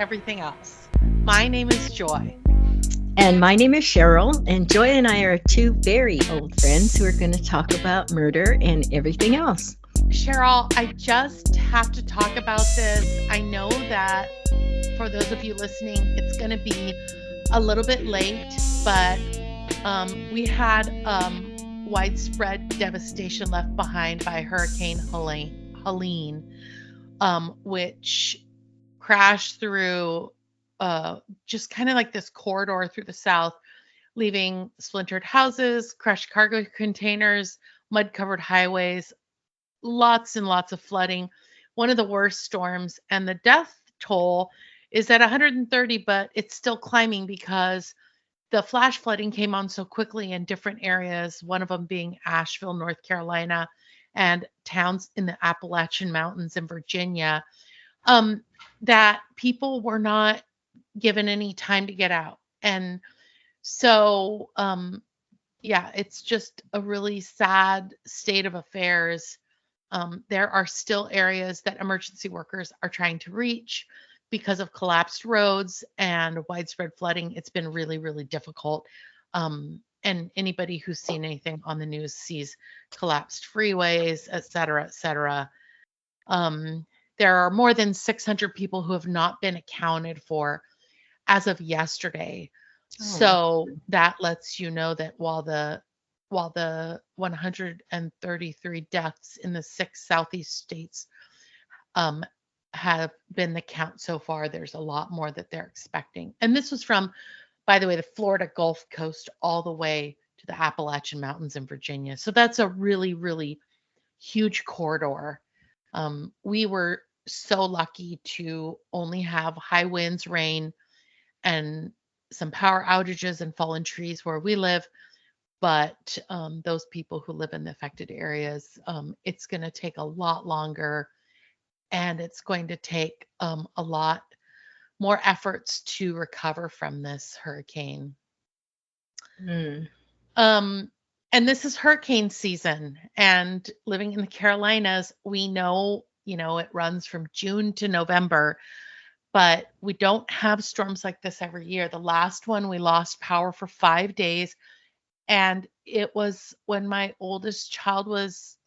everything else. My name is Joy. And my name is Cheryl, and Joy and I are two very old friends who are going to talk about murder and everything else. Cheryl, I just have to talk about this. I know that for those of you listening, it's going to be a little bit late, but we had widespread devastation left behind by Hurricane Helene, which crashed through just kind of like this corridor through the south, leaving splintered houses, crushed cargo containers, mud-covered highways, lots and lots of flooding, one of the worst storms. And the death toll is at 130, but it's still climbing because the flash flooding came on so quickly in different areas, one of them being Asheville, North Carolina, and towns in the Appalachian Mountains in Virginia, that people were not given any time to get out. And so, it's just a really sad state of affairs. There are still areas that emergency workers are trying to reach because of collapsed roads and widespread flooding. It's been really, really difficult. And anybody who's seen anything on the news sees collapsed freeways, et cetera, et cetera. There are more than 600 people who have not been accounted for as of yesterday. So that lets you know that while the 133 deaths in the 6 southeast states have been the count so far, there's a lot more that they're expecting. And this was from, by the way, the Florida Gulf Coast all the way to the Appalachian Mountains in Virginia. So that's a really, really huge corridor. We were so lucky to only have high winds, rain, and some power outages and fallen trees where we live. But those people who live in the affected areas, it's going to take a lot longer, and it's going to take a lot more efforts to recover from this hurricane. And this is hurricane season, and living in the Carolinas, we know, it runs from June to November, but we don't have storms like this every year. The last one, we lost power for 5 days. And it was when my oldest child was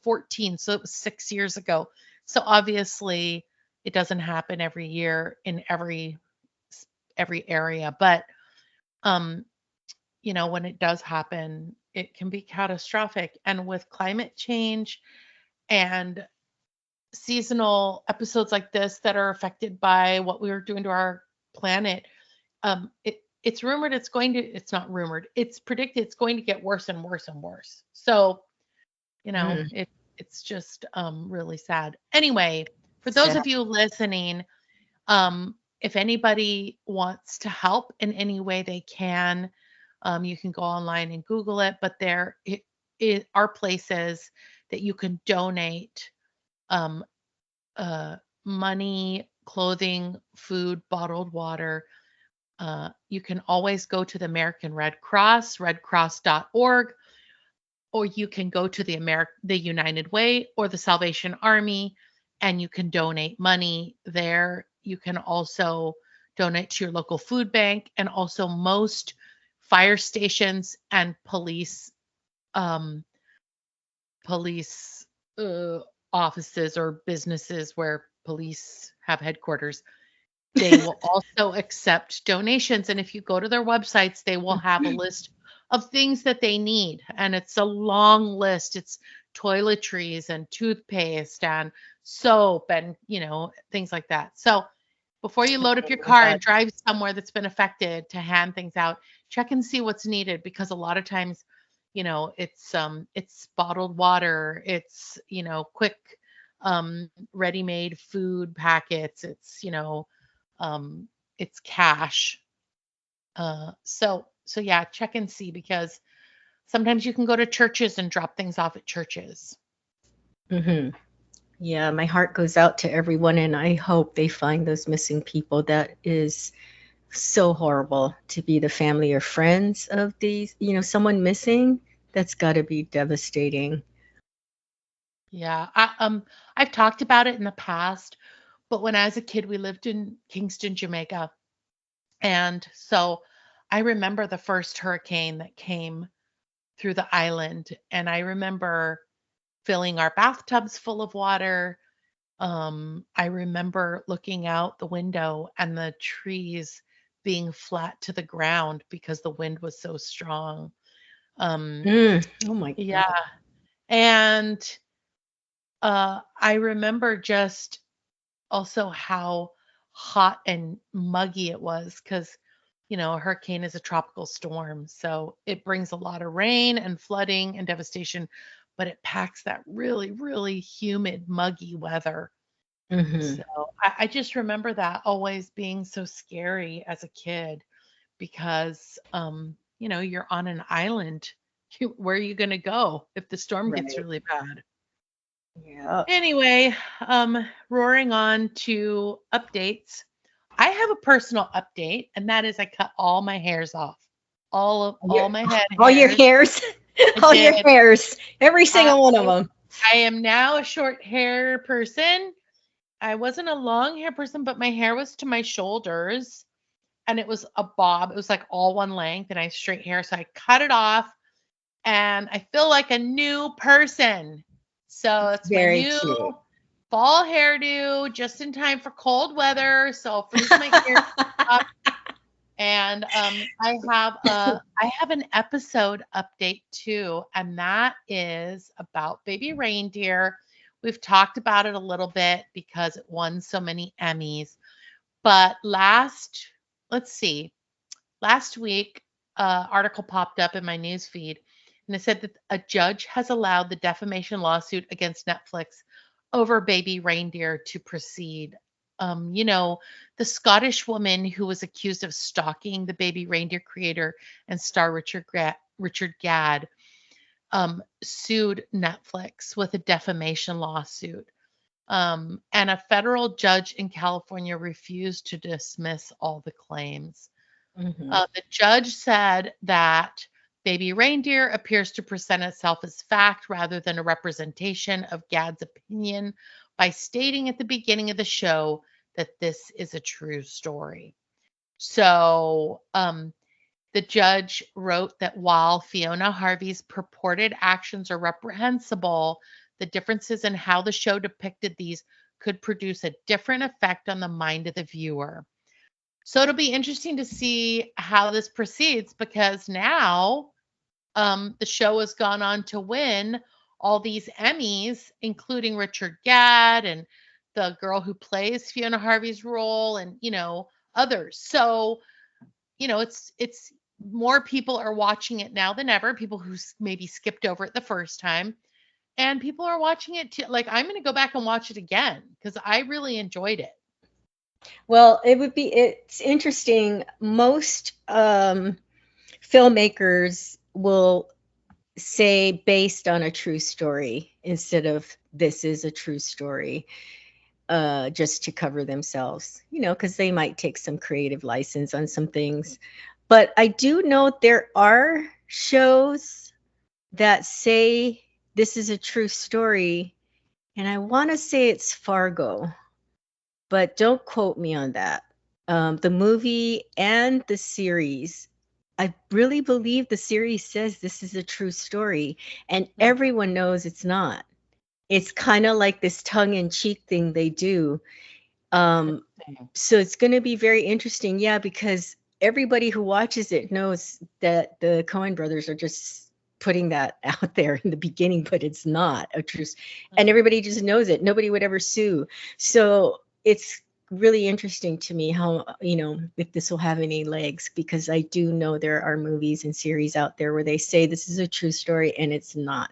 14. So it was 6 years ago. So obviously it doesn't happen every year in every area. But, when it does happen, it can be catastrophic. And with climate change and seasonal episodes like this that are affected by what we were doing to our planet, it's rumored it's not rumored, it's predicted it's going to get worse and worse and worse. So, it's just really sad. Anyway, for those of you listening, if anybody wants to help in any way they can, you can go online and Google it, but there are places that you can donate money, clothing, food, bottled water. You can always go to the American Red Cross, redcross.org, or you can go to the United Way or the Salvation Army, and you can donate money there. You can also donate to your local food bank, and also most fire stations and police offices or businesses where police have headquarters, they will also accept donations. And if you go to their websites, they will have a list of things that they need. And it's a long list. It's toiletries and toothpaste and soap and, things like that. So before you load up your car and drive somewhere that's been affected to hand things out, check and see what's needed, because a lot of times, it's bottled water, it's, quick, ready-made food packets, it's, it's cash. So yeah, check and see, because sometimes you can go to churches and drop things off at churches. Yeah, my heart goes out to everyone, and I hope they find those missing people. That is so horrible to be the family or friends of these, someone missing. That's got to be devastating. Yeah, I've talked about it in the past But when I was a kid, we lived in Kingston, Jamaica. And so I remember the first hurricane that came through the island. And I remember filling our bathtubs full of water. I remember looking out the window and the trees being flat to the ground because the wind was so strong. Um, Oh my yeah. God. And I remember just also how hot and muggy it was because, a hurricane is a tropical storm. So it brings a lot of rain and flooding and devastation, but it packs that really, really humid, muggy weather. Hmm. So I just remember that always being so scary as a kid because, you're on an island. Where are you going to go if the storm gets Right. really bad? Yeah. Anyway, roaring on to updates. I have a personal update, and that is I cut all my hairs off. All Your, my head all your hairs. hairs, I all your did. hairs, every I single one of them. I am now a short hair person. I wasn't a long hair person, but my hair was to my shoulders and it was a bob. It was like all one length and I had straight hair. So I cut it off and I feel like a new person. So it's my Very new cute. fall hairdo just in time for cold weather. So I'll freeze my ears up. And I have an episode update too, and that is about Baby Reindeer. We've talked about it a little bit because it won so many Emmys. But let's see, last week, article popped up in my news feed, and it said that a judge has allowed the defamation lawsuit against Netflix over Baby Reindeer to proceed. The Scottish woman who was accused of stalking the Baby Reindeer creator and star Richard Gadd sued Netflix with a defamation lawsuit. And a federal judge in California refused to dismiss all the claims. Hmm. The judge said that Baby Reindeer appears to present itself as fact rather than a representation of Gad's opinion by stating at the beginning of the show that this is a true story. So the judge wrote that while Fiona Harvey's purported actions are reprehensible, the differences in how the show depicted these could produce a different effect on the mind of the viewer. So it'll be interesting to see how this proceeds because now the show has gone on to win all these Emmys, including Richard Gadd and the girl who plays Fiona Harvey's role, and others. So it's more people are watching it now than ever. People who maybe skipped over it the first time, and people are watching it too. Like I'm going to go back and watch it again because I really enjoyed it. Well, it's interesting. Most filmmakers will say based on a true story instead of this is a true story, just to cover themselves, because they might take some creative license on some things. But I do know there are shows that say this is a true story, and I want to say it's Fargo, but don't quote me on that. The movie and the series, I really believe the series says this is a true story, and everyone knows it's not. It's kind of like this tongue-in-cheek thing they do. So it's going to be very interesting, yeah, because everybody who watches it knows that the Coen brothers are just putting that out there in the beginning, but it's not a truth, and everybody just knows it. Nobody would ever sue. So it's really interesting to me how, if this will have any legs, because I do know there are movies and series out there where they say this is a true story and it's not.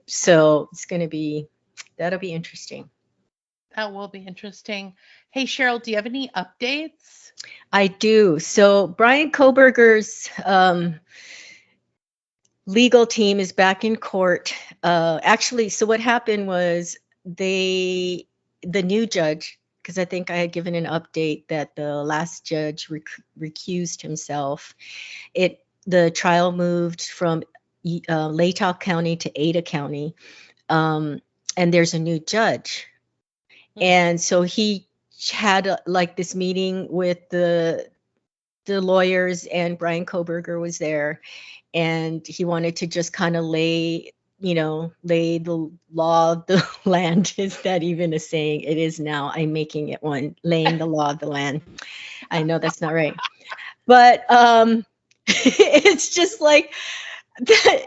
So that'll be interesting. That will be interesting. Hey, Cheryl, do you have any updates? I do. So Brian Koberger's legal team is back in court. Actually, so what happened was the new judge, because I think I had given an update that the last judge recused himself. The trial moved from Latah County to Ada County, and there's a new judge. And so he had like this meeting with the lawyers, and Brian Koberger was there, and he wanted to just kind of lay the law of the land. Is that even a saying? It is now. I'm making it one. Laying the law of the land. I know that's not right, but it's just like that.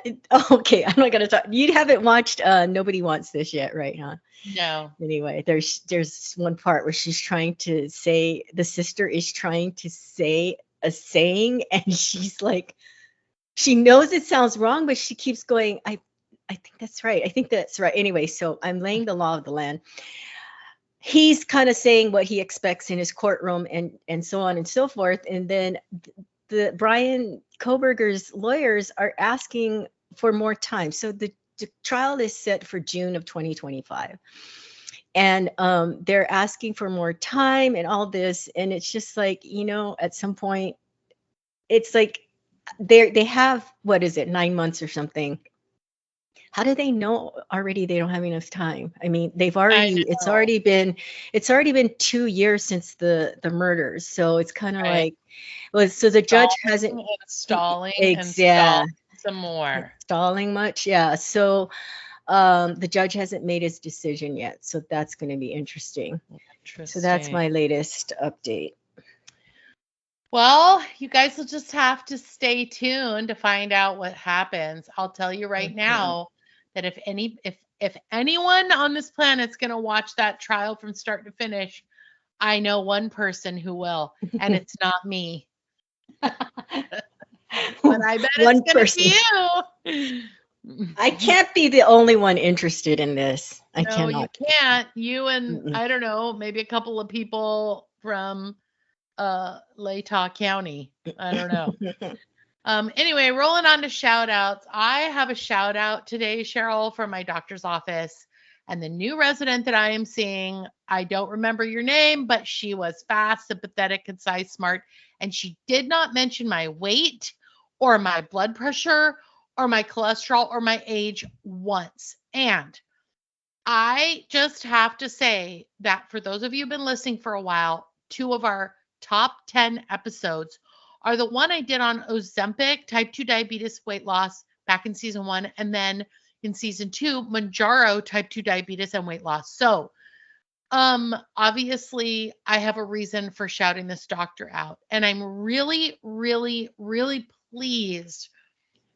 Okay, I'm not gonna talk. You haven't watched Nobody Wants This yet, right? Huh? No. Anyway, there's one part where she's trying to say, the sister is trying to say a saying, and she's like, she knows it sounds wrong, but she keeps going, I think that's right. I think that's right. Anyway, so I'm laying the law of the land. He's kind of saying what he expects in his courtroom, and so on and so forth. And then the Brian Koberger's lawyers are asking for more time. So the trial is set for June of 2025. And they're asking for more time and all this. And it's just like, at some point, it's like they have, what is it, 9 months or something. How do they know already they don't have enough time? I mean, it's already been 2 years since the murders. So it's kind of like, well, so the judge hasn't stalling some more. Stalling much. Yeah. So the judge hasn't made his decision yet. So that's going to be interesting. So that's my latest update. Well, you guys will just have to stay tuned to find out what happens. I'll tell you right now that if anyone on this planet's going to watch that trial from start to finish, I know one person who will, and it's not me. But I bet it's going to be you. I can't be the only one interested in this. I cannot. No, you can't. You and I don't know, maybe a couple of people from Latah County. I don't know. Anyway, rolling on to shout outs. I have a shout out today, Cheryl, from my doctor's office, and the new resident that I am seeing. I don't remember your name, but she was fast, sympathetic, concise, smart, and she did not mention my weight or my blood pressure or my cholesterol or my age once. And I just have to say that for those of you who've been listening for a while, 2 of our top 10 episodes are the one I did on Ozempic, type 2 diabetes, weight loss back in season 1. And then in season 2, Mounjaro, type 2 diabetes and weight loss. So obviously I have a reason for shouting this doctor out. And I'm really, really, really pleased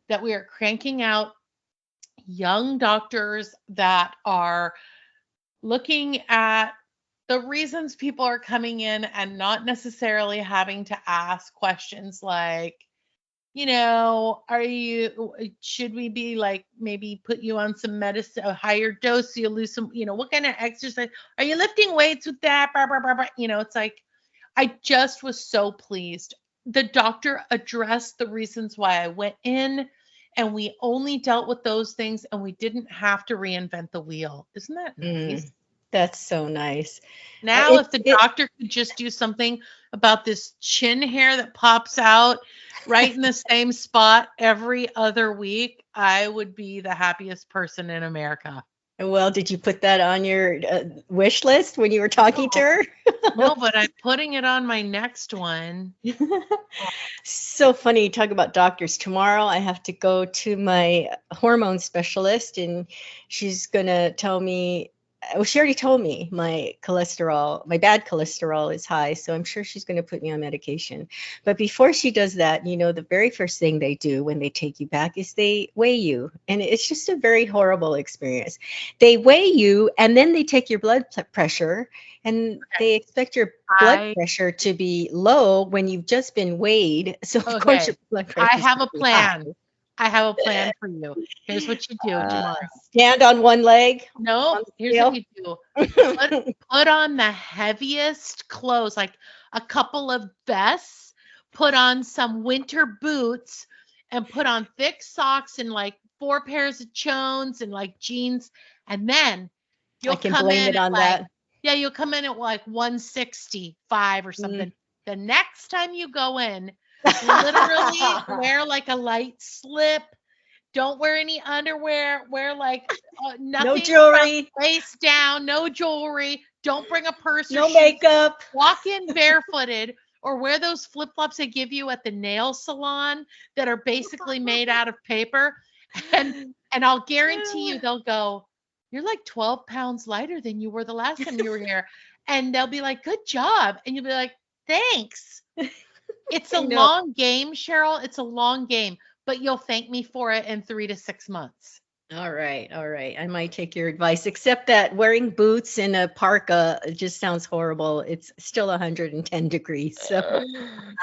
that we are cranking out young doctors that are looking at the reasons people are coming in and not necessarily having to ask questions like, should we be like, maybe put you on some medicine, a higher dose, so you lose some, what kind of exercise, are you lifting weights with that? Blah, blah, blah, blah. It's like, I just was so pleased. The doctor addressed the reasons why I went in, and we only dealt with those things, and we didn't have to reinvent the wheel. Isn't that nice? That's so nice. Now, if the doctor could just do something about this chin hair that pops out right in the same spot every other week, I would be the happiest person in America. Well, did you put that on your wish list when you were talking to her? No, but I'm putting it on my next one. So funny you talk about doctors. Tomorrow I have to go to my hormone specialist, and she's going to tell me, well, she already told me my bad cholesterol is high. So I'm sure she's going to put me on medication. But before she does that, the very first thing they do when they take you back is they weigh you. And it's just a very horrible experience. They weigh you, and then they take your blood pressure, and they expect your blood pressure to be low when you've just been weighed. So of course your blood pressure. I have a plan. I have a plan for you. Here's what you do tomorrow. Stand on one leg. No, here's what you do. Put on the heaviest clothes, like a couple of vests, put on some winter boots, and put on thick socks and like 4 pairs of chones and like jeans. And then you'll come in at that. Yeah, you'll come in at like 165 or something. The next time you go in, literally wear like a light slip. Don't wear any underwear. Wear like nothing. No jewelry. Face down. No jewelry. Don't bring a purse or No shoes. makeup. Walk in barefooted or wear those flip-flops they give you at the nail salon that are basically made out of paper. And I'll guarantee you they'll go, you're like 12 pounds lighter than you were the last time you were here. And they'll be like, good job. And you'll be like, thanks. It's a I know. long game, Cheryl. It's a long game, but you'll thank me for it in 3 to 6 months. All right. I might take your advice, except that wearing boots in a parka just sounds horrible. It's still 110 degrees. So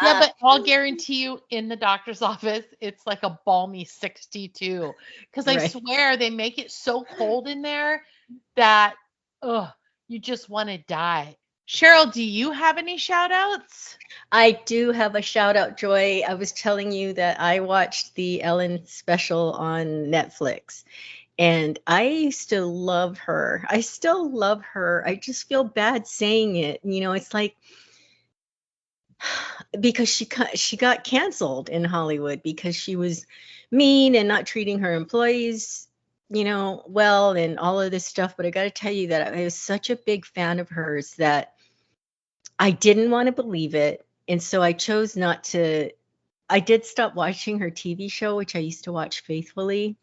Yeah, but I'll guarantee you in the doctor's office, it's like a balmy 62. Because I Right. swear they make it so cold in there that you just want to die. Cheryl, do you have any shout outs? I do have a shout out, Joy. I was telling you that I watched the Ellen special on Netflix, and I used to love her. I still love her. I just feel bad saying it. It's like because she got canceled in Hollywood because she was mean and not treating her employees, well, and all of this stuff. But I got to tell you that I was such a big fan of hers that I didn't want to believe it. And so I chose not to. I did stop watching her TV show, which I used to watch faithfully.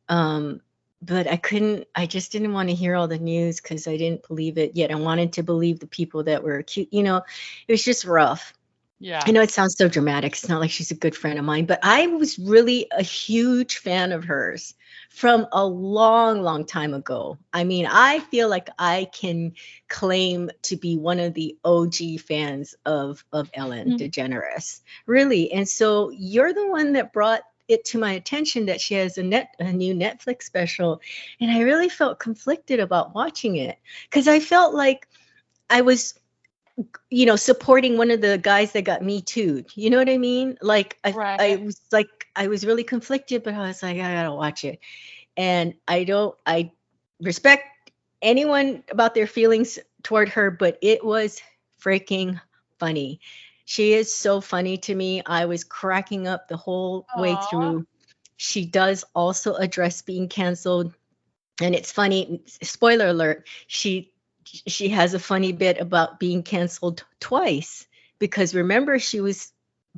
But I just didn't want to hear all the news because I didn't believe it yet. I wanted to believe the people that were accused. It was just rough. Yeah. I know it sounds so dramatic. It's not like she's a good friend of mine, but I was really a huge fan of hers from a long, long time ago. I mean, I feel like I can claim to be one of the OG fans of Ellen DeGeneres, really. And so you're the one that brought it to my attention that she has a new Netflix special, and I really felt conflicted about watching it because I felt like I was supporting one of the guys that got Me Too'd. You know what I mean? Like I was really conflicted, but I was like, I gotta watch it. And I respect anyone about their feelings toward her, but it was freaking funny. She is so funny to me. I was cracking up the whole way through. She does also address being canceled. And it's funny, spoiler alert, she has a funny bit about being canceled twice because remember she was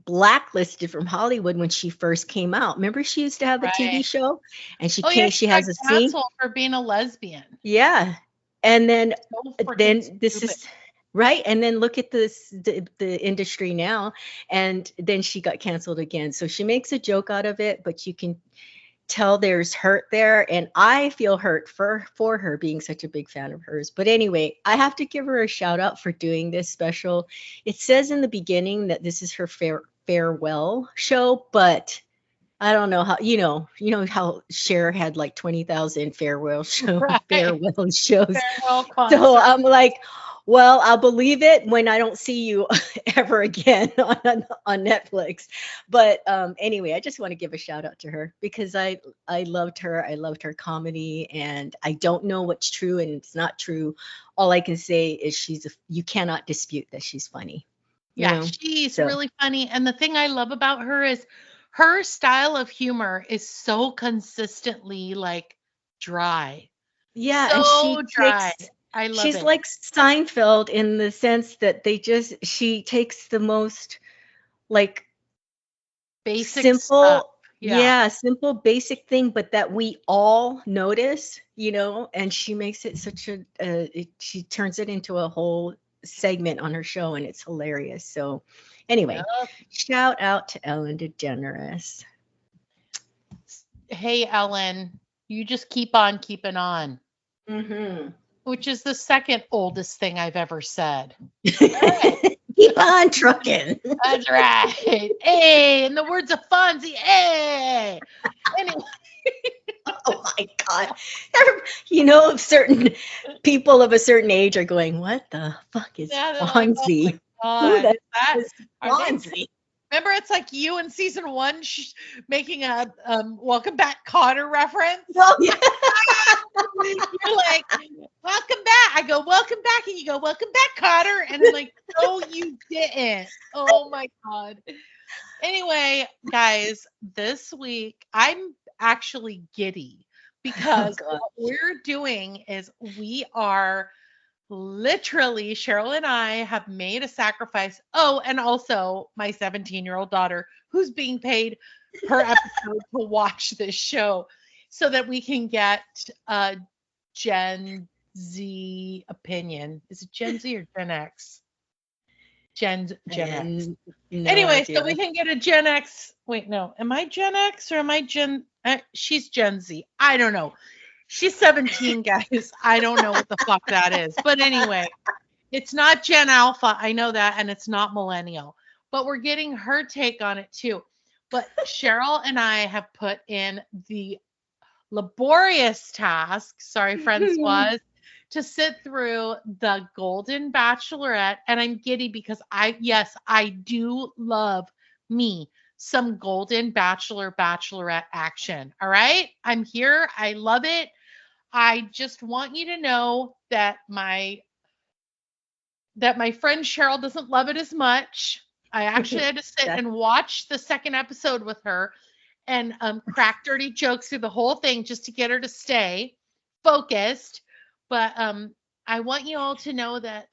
blacklisted from Hollywood when she first came out. Remember she used to have the TV show and she has a scene for being a lesbian. Yeah. And then this stupid. is right. And then look at the industry now. And then she got canceled again. So she makes a joke out of it, but you can tell there's hurt there, and I feel hurt for her being such a big fan of hers. But anyway, I have to give her a shout out for doing this special. It says in the beginning that this is her farewell show, but I don't know how, how Cher had like 20,000 farewell shows. Farewell So I'm like, well, I'll believe it when I don't see you ever again on Netflix. But anyway, I just want to give a shout out to her because I loved her. I loved her comedy, and I don't know what's true and it's not true. All I can say is you cannot dispute that she's funny. She's really funny. And the thing I love about her is her style of humor is so consistently like dry. Yeah, so and dry. I love she's it. like Seinfeld in the sense that she takes the most like basic simple stuff. Simple basic thing, but that we all notice, and she makes it such she turns it into a whole segment on her show, and it's hilarious. So anyway, shout out to Ellen DeGeneres. Hey Ellen, you just keep on keeping on. Which is the second oldest thing I've ever said. Right. Keep on trucking. That's right. Hey, in the words of Fonzie, hey. Anyway. Oh my God. Certain people of a certain age are going, what the fuck is Fonzie? Like, oh Fonzie? Remember, it's like you in season 1 making a Welcome Back Kotter reference. Oh, yeah. You're like, welcome back. I go, welcome back. And you go, welcome back, Kotter. And I'm like, no, you didn't. Oh, my God. Anyway, guys, this week, I'm actually giddy because what we're doing is we are literally, Cheryl and I have made a sacrifice. Oh, and also my 17-year-old daughter, who's being paid per episode to watch this show so that we can get a Gen Z opinion. Is it Gen Z or Gen X? Gen X. No Anyway, idea. so we can get a Gen X. Wait, no. Am I Gen X or am I Gen? She's Gen Z. I don't know. She's 17, guys. I don't know what the fuck that is. But anyway, it's not Gen Alpha. I know that. And it's not millennial. But we're getting her take on it too. But Cheryl and I have put in the laborious task, sorry, Francoise, to sit through the Golden Bachelorette. And I'm giddy because I do love me some Golden Bachelorette action. All right. I'm here. I love it. I just want you to know that my friend Cheryl doesn't love it as much. I actually had to sit and watch the second episode with her and crack dirty jokes through the whole thing just to get her to stay focused. But I want you all to know that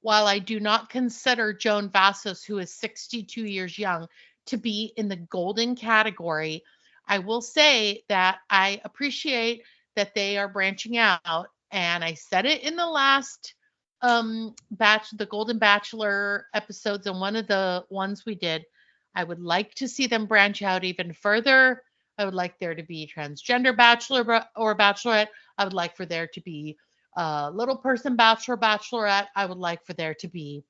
while I do not consider Joan Vassos, who is 62 years young, to be in the golden category, I will say that I appreciate that they are branching out. And I said it in the last the Golden Bachelor episodes, and one of the ones we did. I would like to see them branch out even further. I would like there to be transgender bachelor or bachelorette. I would like for there to be little person bachelorette. I would like for there to be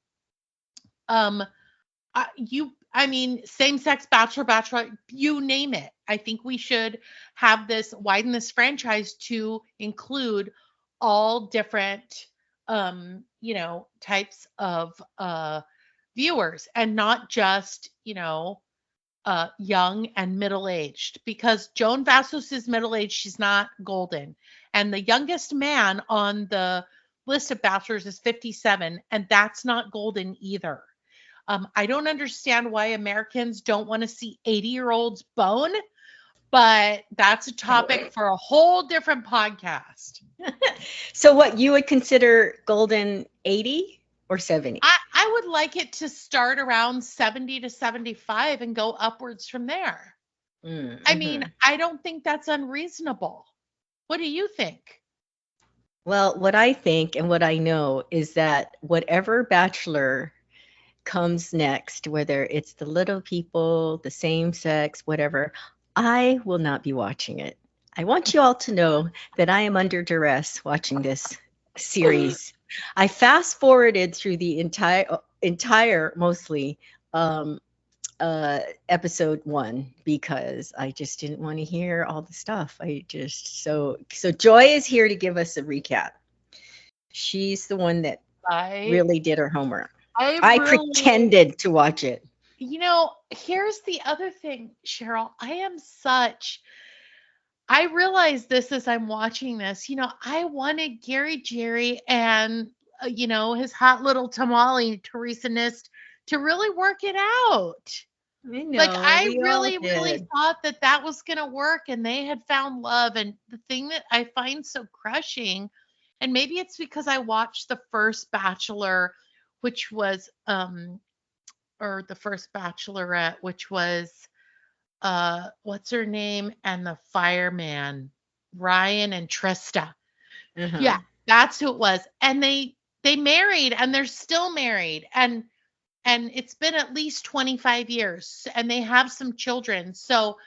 same sex bachelorette, you name it. I think we should have widen this franchise to include all different types of viewers and not just, young and middle-aged, because Joan Vassos is middle-aged. She's not golden. And the youngest man on the list of bachelors is 57, and that's not golden either. I don't understand why Americans don't want to see 80-year-olds bone, but that's a topic for a whole different podcast. So what you would consider golden 80 or 70? I would like it to start around 70 to 75 and go upwards from there. Mm-hmm. I mean, I don't think that's unreasonable. What do you think? Well, what I think and what I know is that whatever bachelor comes next, whether it's the little people, the same sex, whatever, I will not be watching it. I want you all to know that I am under duress watching this series. I fast forwarded through the entire mostly episode 1 because I just didn't want to hear all the stuff. So Joy is here to give us a recap. She's the one that really did her homework. I pretended to watch it. Here's the other thing, Cheryl. I realize this as I'm watching this. I wanted Gary Jerry and, his hot little tamale, Teresa Nist, to really work it out. I know, I really thought that was going to work and they had found love. And the thing that I find so crushing, and maybe it's because I watched the first Bachelor, which was, or the first Bachelorette, which was, what's her name? And the fireman, Ryan and Trista. Uh-huh. Yeah, that's who it was. And they married and they're still married. And it's been at least 25 years and they have some children. So,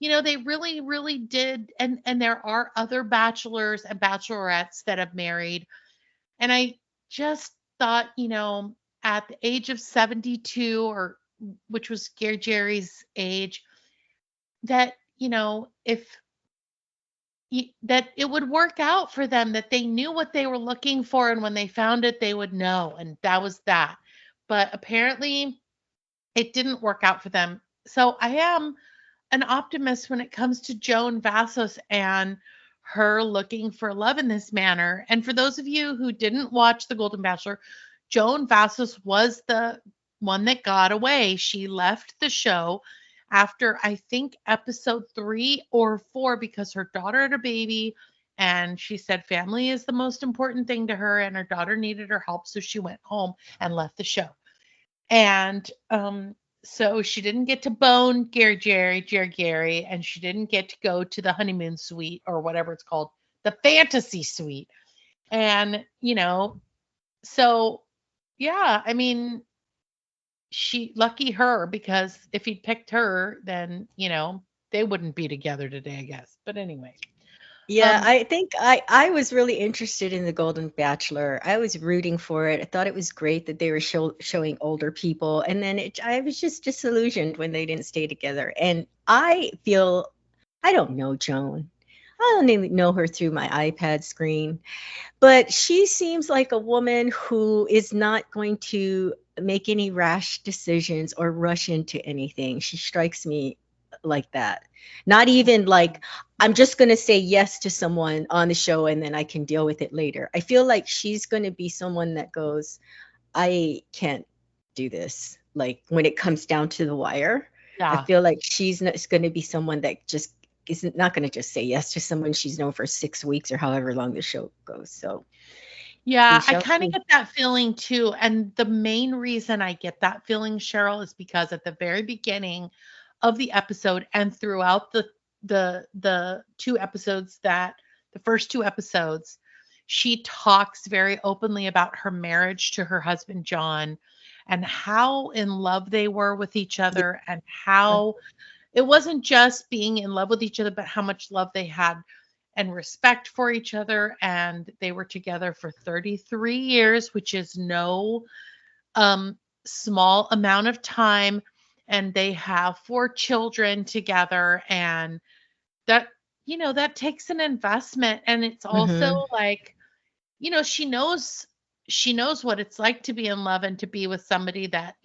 they really, really did. And there are other bachelors and bachelorettes that have married. And I just thought, at the age of 72, which was Gary Jerry's age, that, that it would work out for them, that they knew what they were looking for. And when they found it, they would know. And that was that. But apparently it didn't work out for them. So I am an optimist when it comes to Joan Vassos and her looking for love in this manner. And for those of you who didn't watch The Golden Bachelor, Joan Vassos was the one that got away. She left the show after, I think, episode 3 or 4 because her daughter had a baby And she said family is the most important thing to her, and her daughter needed her help. So she went home and left the show. And so she didn't get to bone Jerry, and she didn't get to go to the honeymoon suite or whatever it's called, the fantasy suite. And, so yeah, I mean, she lucky her, because if he'd picked her, then, they wouldn't be together today, I guess. But anyway. Yeah, Um I think I was really interested in the Golden Bachelor. I was rooting for it. I thought it was great that they were showing older people, and then I was just disillusioned when they didn't stay together. And I feel I don't know Joan. I don't even know her through my iPad screen, but she seems like a woman who is not going to make any rash decisions or rush into anything. She strikes me like that. Not even like, I'm just going to say yes to someone on the show and then I can deal with it later. I feel like she's going to be someone that goes, I can't do this. Like when it comes down to the wire, I yeah. feel like she's not going to be someone that just isn't not going to just say yes to someone she's known for 6 weeks or however long the show goes. So we Yeah, I shall kind of see. get that feeling too. And the main reason I get that feeling, Cheryl, is because at the very beginning of the episode and throughout the the first two episodes, she talks very openly about her marriage to her husband John, and how in love they were with each other, and Yeah. how it wasn't just being in love with each other, but how much love they had and respect for each other. And they were together for 33 years, which is no small amount of time. And they have 4 children together. And that, that takes an investment. And it's also Hmm. like, she knows what it's like to be in love and to be with somebody that,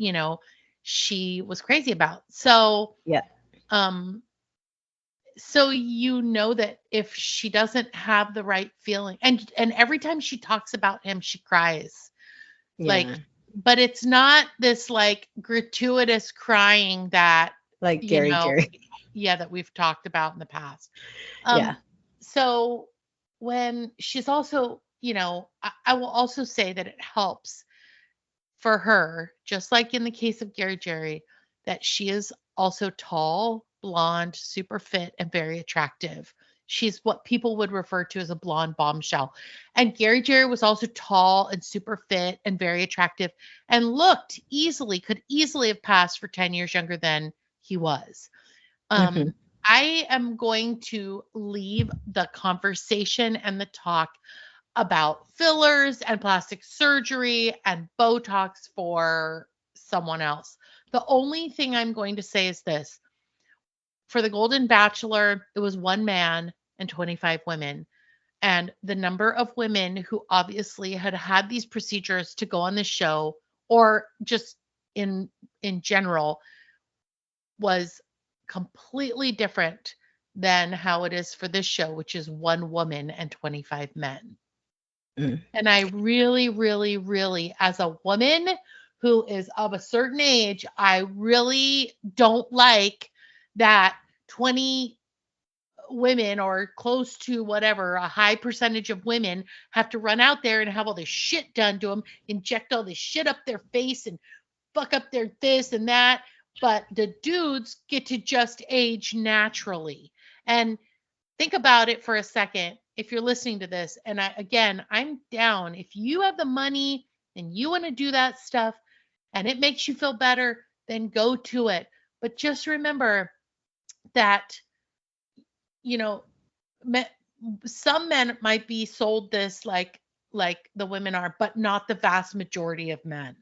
she was crazy about. Yeah. Um, so that if she doesn't have the right feeling, and every time she talks about him she cries, like, Yeah. but it's not this like gratuitous crying that Like you Gary know Jerry. yeah, that we've talked about in the past. Yeah. So when she's also, I will also say that it helps for her, just like in the case of Gary Jerry, that she is also tall, blonde, super fit, and very attractive. She's what people would refer to as a blonde bombshell. And Gary Jerry was also tall and super fit and very attractive, and could easily have passed for 10 years younger than he was. Hmm. I am going to leave the conversation and the talk about fillers and plastic surgery and Botox for someone else. The only thing I'm going to say is this: for the Golden Bachelor, it was one man and 25 women. And the number of women who obviously had had these procedures to go on the show, or just in general, was completely different than how it is for this show, which is one woman and 25 men. Mm. And I really, really, really, as a woman who is of a certain age, I really don't like that 20 women, or close to whatever, a high percentage of women, have to run out there and have all this shit done to them, inject all this shit up their face and fuck up their this and that. But the dudes get to just age naturally. And think about it for a second. If you're listening to this, and I'm down. If you have the money and you want to do that stuff and it makes you feel better, then go to it. But just remember that, you know, me, some men might be sold this like the women are, but not the vast majority of men.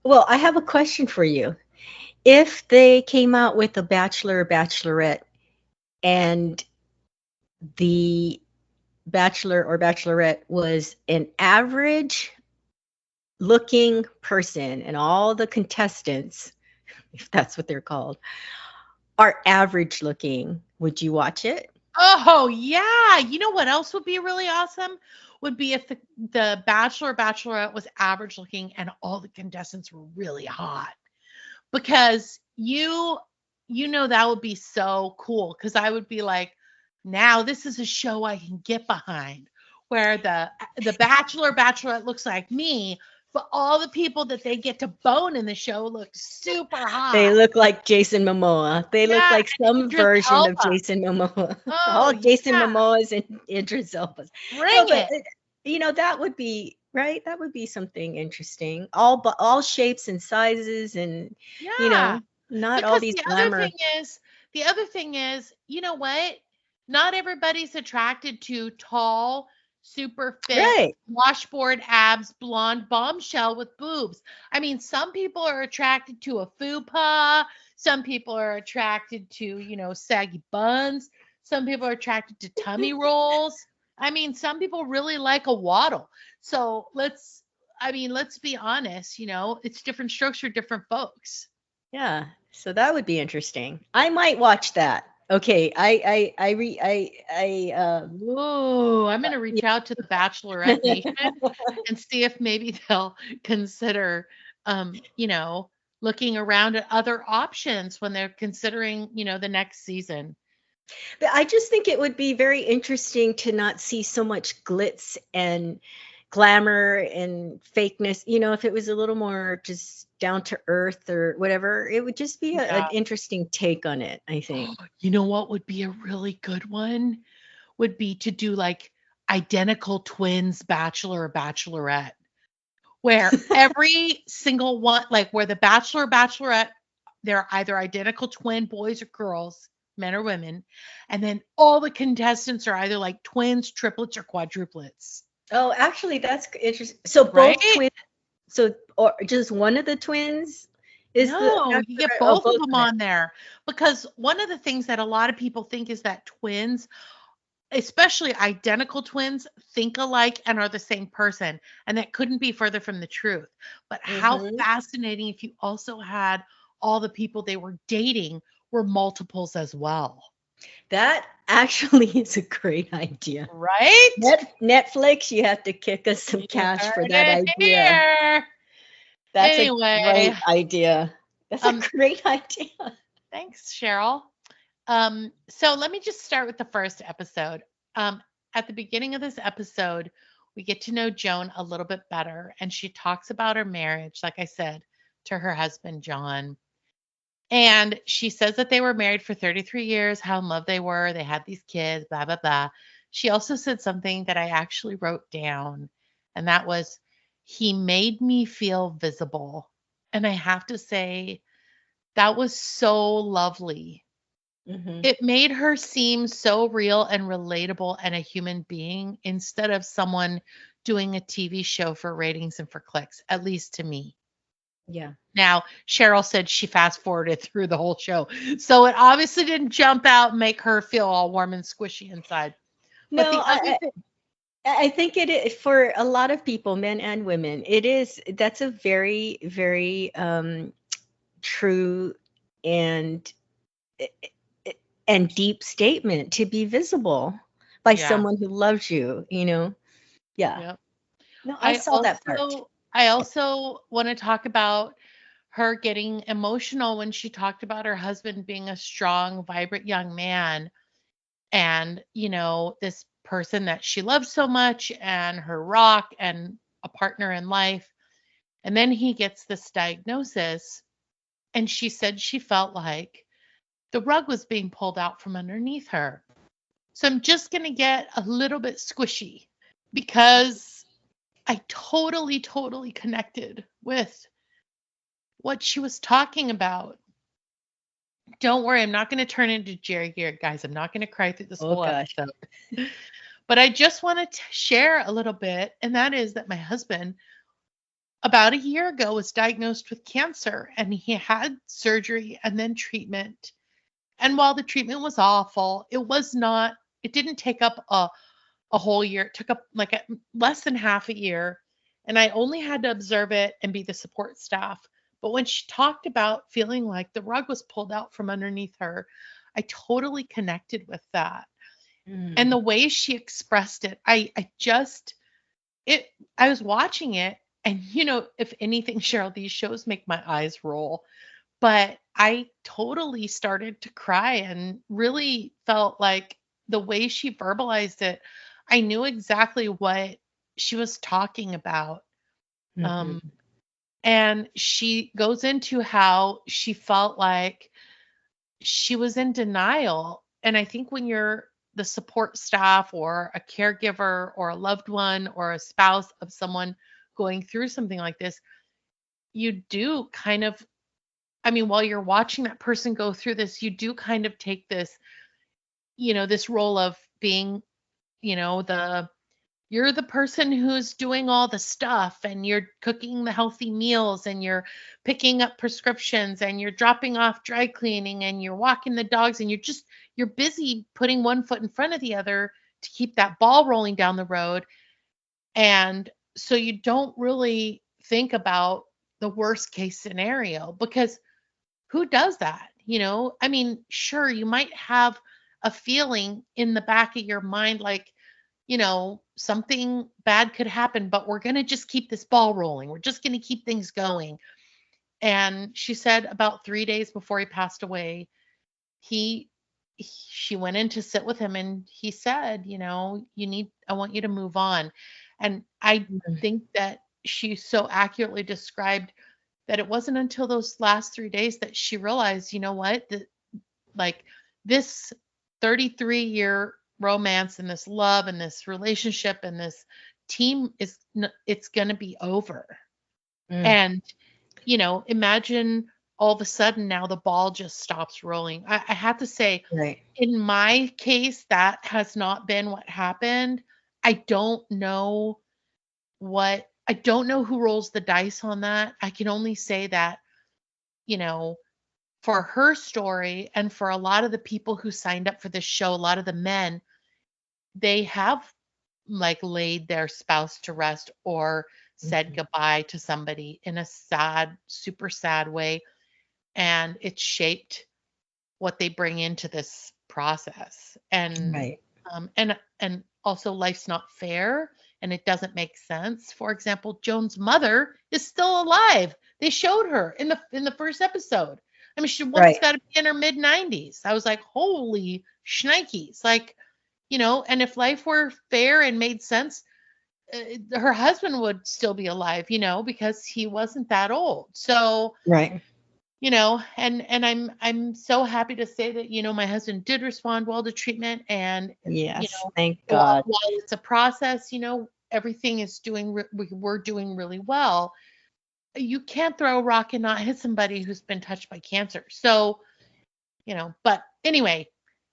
Well, I have a question for you. If they came out with a bachelor or bachelorette and the bachelor or bachelorette was an average looking person and all the contestants, if that's what they're called, are average looking, would you watch it? Oh, yeah. You know what else would be really awesome? Would be if the Bachelor or Bachelorette was average looking and all the contestants were really hot. Because that would be so cool. Because I would be like, Now this is a show I can get behind where the bachelor bachelorette looks like me, but all the people that they get to bone in the show look super They hot. look like Jason Momoa. They look Yeah, like and some Idris version of Elba. Jason Momoa. Oh All Jason yeah, Momoas and Idris Elbas. No, bring but it. that would be right. That would be something interesting. All shapes and sizes, and you Yeah. know, not all Because these glamour. the other thing is, you know what? Not everybody's attracted to tall, super fit, Right. washboard abs, blonde bombshell with boobs. I mean, some people are attracted to a fupa. Some people are attracted to, saggy buns. Some people are attracted to tummy rolls. I mean, some people really like a waddle. So let's be honest, it's different strokes for different folks. Yeah. So that would be interesting. I might watch that. Okay. Ooh, I'm gonna reach out to the Bachelorette Nation yeah. and see if maybe they'll consider, looking around at other options when they're considering, the next season. But I just think it would be very interesting to not see so much glitz and glamour and fakeness. If it was a little more just down to earth or whatever, it would just be an Yeah. interesting take on it, I think. You know what would be a really good one? Would be to do like identical twins bachelor or bachelorette, where every single one, like where the bachelor or bachelorette, they're either identical twin boys or girls, men or women, and then all the contestants are either like twins, triplets, or quadruplets, Oh, actually, that's interesting. So right? both twins, so or just one of the twins is the No, you get bachelorette? Oh, both of both them of them. on there because one of the things that a lot of people think is that twins, especially identical twins, think alike and are the same person. And that couldn't be further from the truth. But how Hmm. fascinating if you also had all the people they were dating were multiples as well. That actually is a great idea. Right? Netflix, you have to kick us some You cash for heard that it idea. here. That's a Anyway, great idea. That's a um, great idea. thanks, Cheryl. So let me just start with the first episode. Um, at the beginning of this episode, we get to know Joan a little bit better, and she talks about her marriage, like I said, to her husband, John. And she says that they were married for 33 years, how in love they were, they had these kids, blah, blah, blah. She also said something that I actually wrote down, and that was, he made me feel visible. And I have to say, that was so lovely. Hmm. It made her seem so real and relatable and a human being instead of someone doing a TV show for ratings and for clicks, at least to me. Yeah. Now, Cheryl said she fast forwarded through the whole show. So it obviously didn't jump out and make her feel all warm and squishy inside. But No, the other thing, I think it is for a lot of people, men and women. That's a very, very true and deep statement to be visible by yeah, someone who loves you. Yeah. yeah. No, I I saw that part. also I also want to talk about her getting emotional when she talked about her husband being a strong, vibrant young man and, this person that she loves so much and her rock and a partner in life. And then he gets this diagnosis, and she said she felt like the rug was being pulled out from underneath her. So I'm just going to get a little bit squishy because I totally, totally connected with what she was talking about. Don't worry, I'm not going to turn into Jerry Garrett, guys. I'm not going to cry through this Oh whole gosh. episode. But I just wanted to share a little bit, and that is that my husband, about a year ago, was diagnosed with cancer and he had surgery and then treatment. And while the treatment was awful, it didn't take up a whole year. It took up like less than half a year. And I only had to observe it and be the support staff. But when she talked about feeling like the rug was pulled out from underneath her, I totally connected with that. And Mm. the way she expressed it, I was watching it, and if anything, Cheryl, these shows make my eyes roll. But I totally started to cry and really felt like the way she verbalized it, I knew exactly what she was talking about. Um, Mhm. and she goes into how she felt like she was in denial. And I think when you're the support staff or a caregiver or a loved one or a spouse of someone going through something like this, you do kind of, I mean, while you're watching that person go through this, you do kind of take this, this role of being, the you're the person who's doing all the stuff and you're cooking the healthy meals and you're picking up prescriptions and you're dropping off dry cleaning and you're walking the dogs and you're busy putting one foot in front of the other to keep that ball rolling down the road. And so you don't really think about the worst case scenario because who does that? I mean, sure, you might have a feeling in the back of your mind like, something bad could happen, but we're going to just keep this ball rolling. We're just going to keep things going. And she said about 3 days before he passed away, he she went in to sit with him and he said, I want you to move on. And I Mhm. think that she so accurately described that it wasn't until those last 3 days that she realized, you know what, like this 33-year romance and this love and this relationship and this team it's going to be over. Mm. And imagine all of a sudden now the ball just stops rolling. I have to say, Right. in my case, that has not been what happened. I don't know who rolls the dice on that. I can only say that, you know, for her story and for a lot of the people who signed up for this show, a lot of the men, they have like laid their spouse to rest or said Mhm. goodbye to somebody in a sad, super sad way. And it's shaped what they bring into this process. Right. And also life's not fair and it doesn't make sense. For example, Joan's mother is still alive. They showed her in the first episode. I mean, she woman's Right. got to be in her mid 90s. I was like, holy shnikes. Like, and if life were fair and made sense, her husband would still be alive, because he wasn't that old. So, Right. and I'm so happy to say that, my husband did respond well to treatment. And, Yes. Thank while God. while it's a process, everything is we're doing really well. You can't throw a rock and not hit somebody who's been touched by cancer. So, but anyway,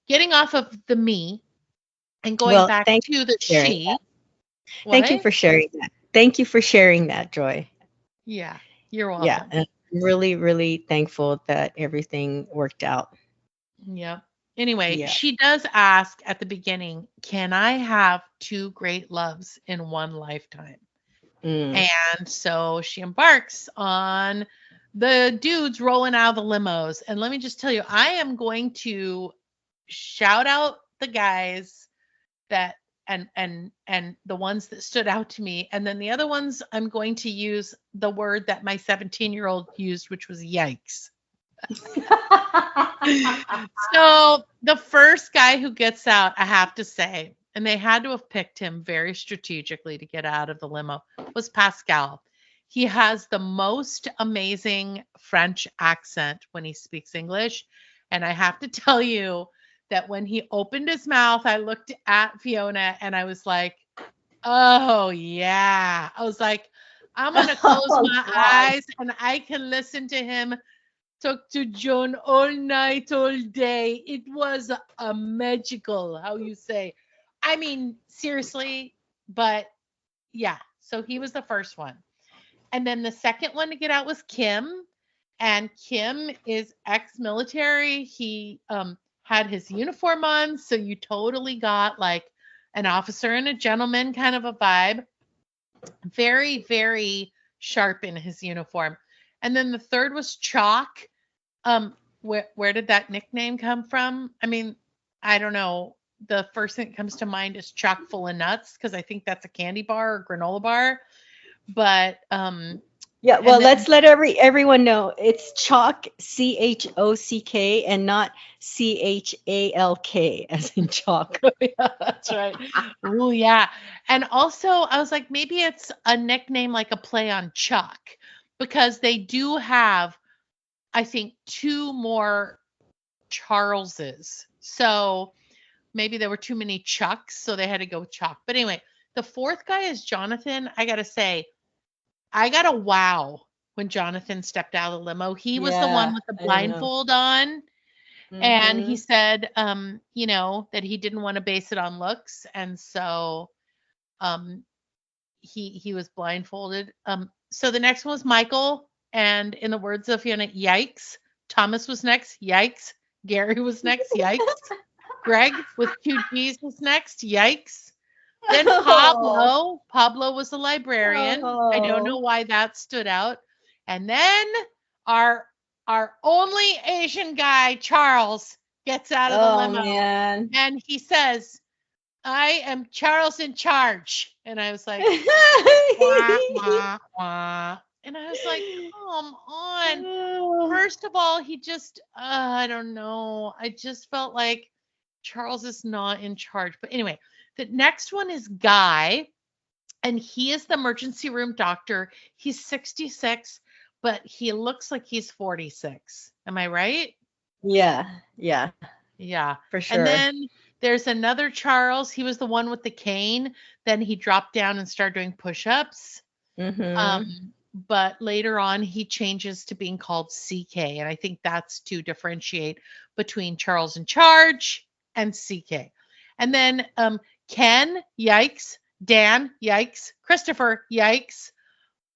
getting off of the me and going Well, back thank you to the for sharing she. that. Thank you What? for sharing that. Thank you for sharing that, Joy. Yeah, you're Yeah. welcome. And I'm really, really thankful that everything worked out. Yeah. Anyway, Yeah. she does ask at the beginning, can I have two great loves in one lifetime? Mm. And so she embarks on the dudes rolling out of the limos. And let me just tell you, I am going to shout out the guys that and the ones that stood out to me. And then the other ones, I'm going to use the word that my 17-year-old used, which was yikes. So the first guy who gets out, I have to say, and they had to have picked him very strategically to get out of the limo, was Pascal. He has the most amazing French accent when he speaks English. And I have to tell you that when he opened his mouth, I looked at Fiona and I was like, oh, yeah. I was like, I'm going to close Oh my God. eyes and I can listen to him talk to John all night, all day. It was a magical, how you say. I mean, seriously, but yeah. So he was the first one. And then the second one to get out was Kim. And Kim is ex-military. He had his uniform on, so you totally got like an officer and a gentleman kind of a vibe. Very, very sharp in his uniform. And then the third was Chalk. Where did that nickname come from? I mean, I don't know. The first thing that comes to mind is chock full of nuts because I think that's a candy bar or granola bar. But Yeah, well, And let's then let everyone know it's chalk, CHOCK, and not CHALK, as in chalk. yeah, that's right. Oh yeah. And also I was like, maybe it's a nickname like a play on Chuck, because they do have, I think, two more Charleses. So maybe there were too many Chucks, so they had to go with Chuck. But anyway, the fourth guy is Jonathan. I gotta say, I got a wow when Jonathan stepped out of the limo. He was the one Yeah, with the I know. blindfold on. And he Mm-hmm. said, that he didn't want to base it on looks, and so um, he was blindfolded. So the next one was Michael, and in the words of Fiona, yikes. Thomas was next, yikes. Gary was next, yikes. Greg with two G's was next, yikes. Then Oh, Pablo was the librarian. I don't know oh, why that stood out. And then our our only Asian guy, Charles, gets out of the oh limo man. and he says, "I am Charles in charge." And I was like, wah, wah, wah. And I was like, come on. Oh, First of all, he just, I don't know. I just felt like Charles is not in charge. But anyway, the next one is Guy, and he is the emergency room doctor. He's 66, but he looks like he's 46. Am I right? yeah, yeah, Yeah. for And sure. then there's another Charles. He was the one with the cane. Then he dropped down and started doing push ups. Mm-hmm. But later on, he changes to being called CK. And I think that's to differentiate between Charles in charge and CK. And then Ken, yikes. Dan, yikes. Christopher, yikes.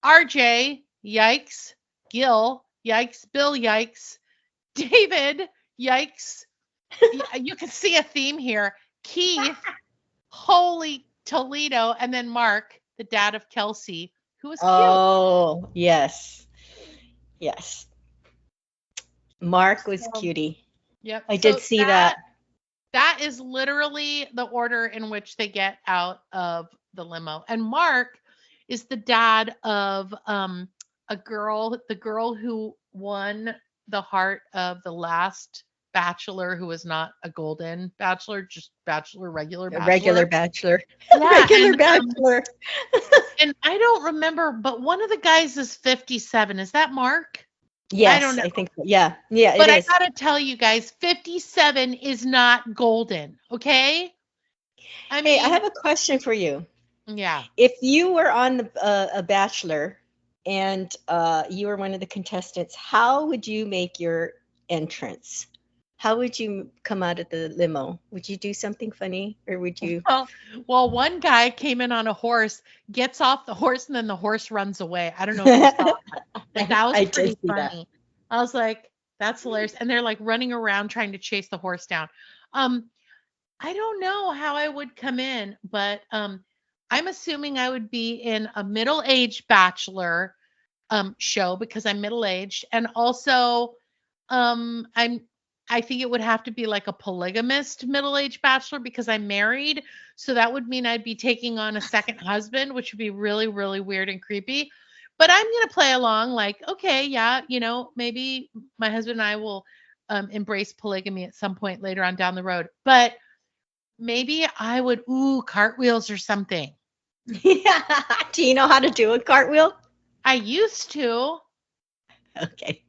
RJ, yikes. Gil, yikes. Bill, yikes. David, yikes. You can see a theme here. Keith, holy Toledo. And then Mark, the dad of Kelsey, who was cute. Oh, yes, yes. Mark was So, cutie. yep. I did So see that that. that is literally the order in which they get out of the limo. And Mark is the dad of the girl who won the heart of the last bachelor, who was not a golden bachelor, just bachelor, regular A regular bachelor. bachelor. Yeah, Regular bachelor. and I don't remember, but one of the guys is 57. Is that Mark? I don't Yes, know. I think so. Yeah, yeah, it But I is. gotta tell you guys, 57 is not golden, okay? I Hey, I mean, have a question for you. yeah. If you were on a Bachelor and you were one of the contestants, how would you make your entrance? How would you come out of the limo? Would you do something funny, or would you? Well, one guy came in on a horse, gets off the horse, and then the horse runs away. I don't know if you saw that, but that was I did pretty see that. funny. I was like, that's hilarious. And they're like running around trying to chase the horse down. Um, I don't know how I would come in, but I'm assuming I would be in a middle-aged bachelor show because I'm middle-aged, and also I think it would have to be like a polygamist middle-aged bachelor because I'm married. So that would mean I'd be taking on a second husband, which would be really, really weird and creepy. But I'm gonna play along like, okay, yeah, maybe my husband and I will embrace polygamy at some point later on down the road. But maybe I would, cartwheels or something. Yeah. Do you know how to do a cartwheel? I used to. Okay.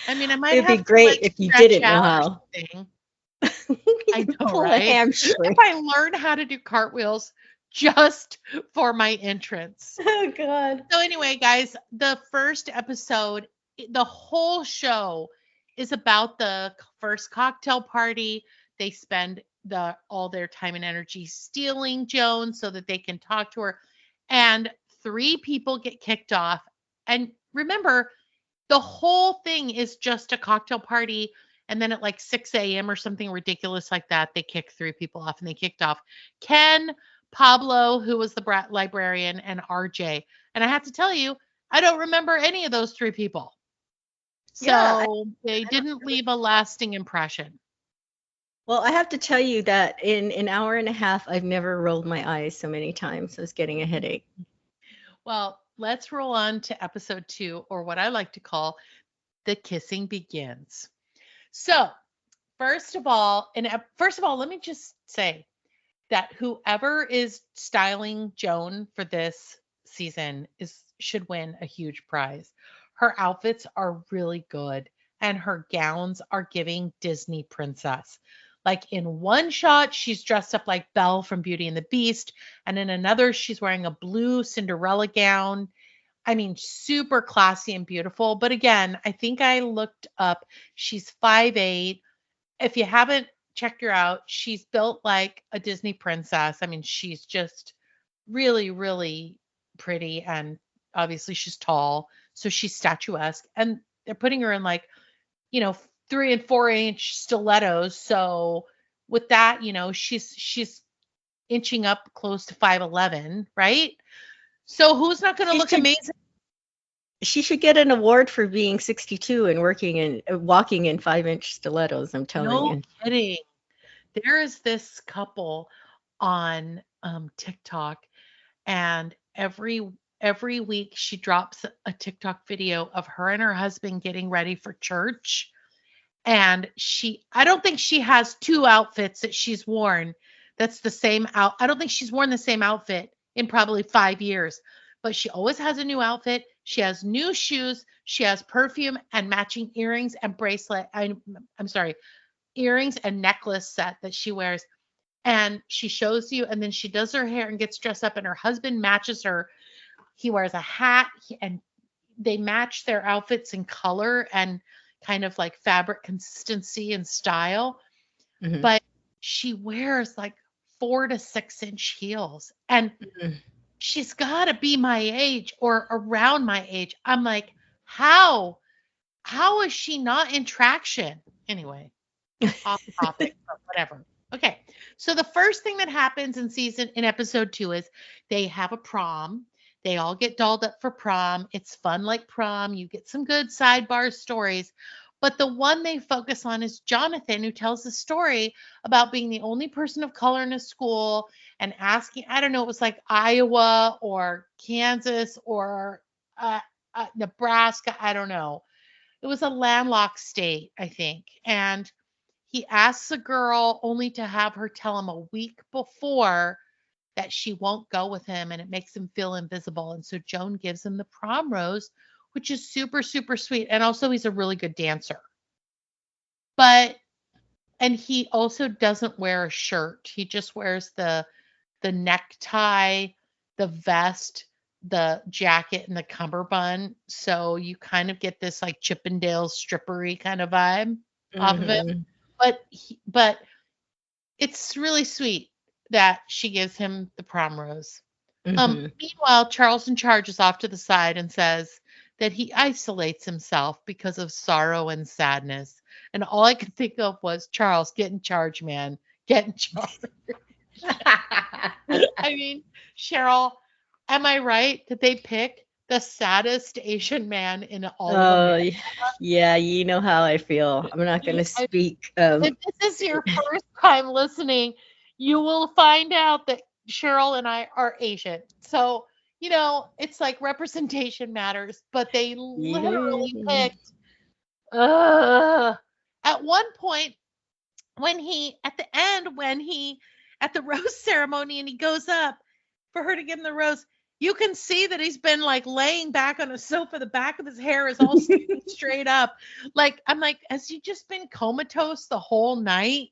I mean, I might It'd be have to great like if you stretch didn't know out or how. something. I You know, pull a right? If hamstring. I learn how to do cartwheels just for my entrance. Oh God. So anyway, guys, the first episode, the whole show is about the first cocktail party. They spend all their time and energy stealing Joan so that they can talk to her. And three people get kicked off. And remember, the whole thing is just a cocktail party. And then at like 6 a.m. or something ridiculous like that, they kick three people off and they kicked off Ken, Pablo, who was the librarian, and RJ. And I have to tell you, I don't remember any of those three people. Yeah. So they didn't leave a lasting impression. Well, I have to tell you that in an hour and a half, I've never rolled my eyes so many times. I was getting a headache. Well, let's roll on to episode 2, or what I like to call the kissing begins. So, first of all, let me just say that whoever is styling Joan for this season is should win a huge prize. Her outfits are really good and her gowns are giving Disney princess. Like in one shot, she's dressed up like Belle from Beauty and the Beast, and in another, she's wearing a blue Cinderella gown. I mean, super classy and beautiful. But again, I think I looked up, she's 5'8". If you haven't checked her out, she's built like a Disney princess. I mean, she's just really, really pretty. And obviously, she's tall. So she's statuesque. And they're putting her in like, 3 and 4 inch stilettos. So with that, she's inching up close to 5'11", right? So who's not going to She look should amazing? she should get an award for being 62 and walking in 5-inch stilettos, I'm telling No you. kidding. There is this couple on TikTok, and every week she drops a TikTok video of her and her husband getting ready for church. And I don't think she has two outfits that she's worn. That's the same out. I don't think she's worn the same outfit in probably 5 years, but she always has a new outfit. She has new shoes. She has perfume and matching earrings and bracelet. I'm sorry, earrings and necklace set that she wears. And she shows you, and then she does her hair and gets dressed up, and her husband matches her. He wears a hat, and they match their outfits in color and kind of like fabric consistency and style. Mhm. But she wears like 4 to 6 inch heels, and Mhm. she's got to be my age or around my age. I'm like, how is she not in traction? Anyway, off topic, but whatever. Okay. So the first thing that happens in episode 2 is they have a prom. They all get dolled up for prom. It's fun like prom. You get some good sidebar stories. But the one they focus on is Jonathan, who tells the story about being the only person of color in a school and asking, I don't know, it was like Iowa or Kansas or Nebraska. I don't know. It was a landlocked state, I think. And he asks a girl only to have her tell him a week before that she won't go with him, and it makes him feel invisible. And so Joan gives him the prom rose, which is super, super sweet. And also, he's a really good dancer. But, and he also doesn't wear a shirt. He just wears the necktie, the vest, the jacket, and the cummerbund. So you kind of get this like Chippendale strippery kind of vibe off of it. Mhm. But it's really sweet that she gives him the prom rose. Mhm. Meanwhile, Charles in charge is off to the side and says that he isolates himself because of sorrow and sadness. And all I could think of was, Charles, get in charge, man. Get in charge. I mean, Cheryl, am I right? Did they pick the saddest Asian man in all of Oh, America? yeah, you know how I feel. I'm not going to speak. If this is your first time listening, you will find out that Cheryl and I are Asian. So, it's like representation matters, but they literally Yeah. picked uh, at one point at the end, at the rose ceremony and he goes up for her to give him the rose, you can see that he's been like laying back on a sofa. The back of his hair is all standing straight up. Like, I'm like, has he just been comatose the whole night?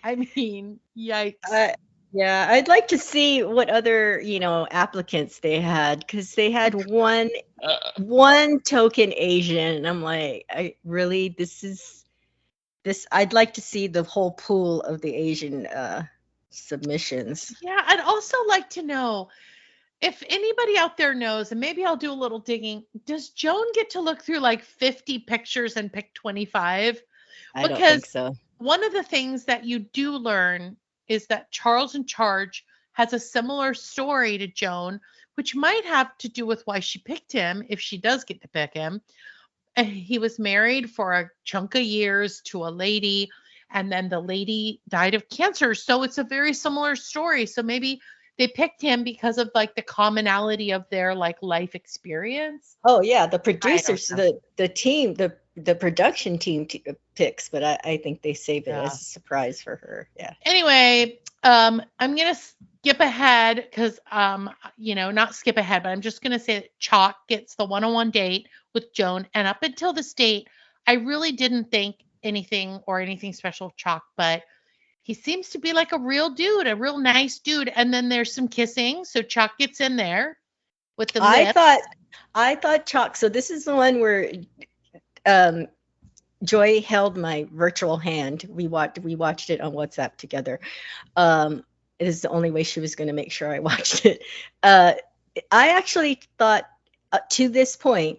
I mean, yikes. Yeah, I'd like to see what other, applicants they had, because they had one token Asian. And I'm like, I'd like to see the whole pool of the Asian submissions. Yeah, I'd also like to know if anybody out there knows, and maybe I'll do a little digging, does Joan get to look through like 50 pictures and pick 25? I don't think Because so. one of the things that you do learn is that Charles in Charge has a similar story to Joan, which might have to do with why she picked him if she does get to pick him. He was married for a chunk of years to a lady, and then the lady died of cancer. So it's a very similar story. So maybe they picked him because of like the commonality of their like life experience. Oh yeah, the I don't producers, know. the team, the production team picks, but I think they save it Yeah. as a surprise for her. Yeah. Anyway, I'm gonna skip ahead because not skip ahead, but I'm just gonna say that Chalk gets the one-on-one date with Joan, and up until this date, I really didn't think anything special of Chalk, but he seems to be like a real dude, a real nice dude. And then there's some kissing, so Chalk gets in there with the I lips. thought I thought Chalk. So this is the one where um Joy held my virtual hand. We watched it on WhatsApp together. It is the only way she was going to make sure I watched it. Uh, I actually thought to this point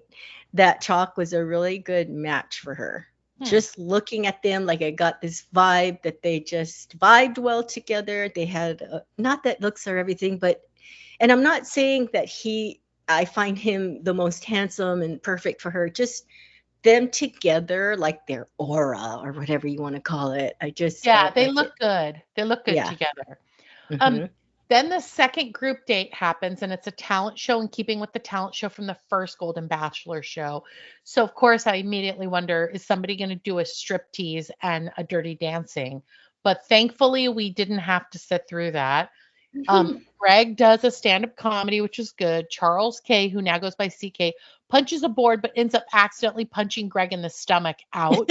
that Chalk was a really good match for her. Just looking at them, like I got this vibe that they just vibed well together. They had not that looks are everything, but and I'm not saying that I find him the most handsome and perfect for her. Just them together, like their aura or whatever you want to call it. I just Yeah, felt they like it. look good. They look good Yeah. together. Um, Hmm. then the second group date happens, and it's a talent show in keeping with the talent show from the first Golden Bachelor show. So, of course, I immediately wonder, is somebody going to do a striptease and a dirty dancing? But thankfully, we didn't have to sit through that. Greg does a stand-up comedy, which is good. Charles K, who now goes by CK, punches a board but ends up accidentally punching Greg in the stomach. Ouch.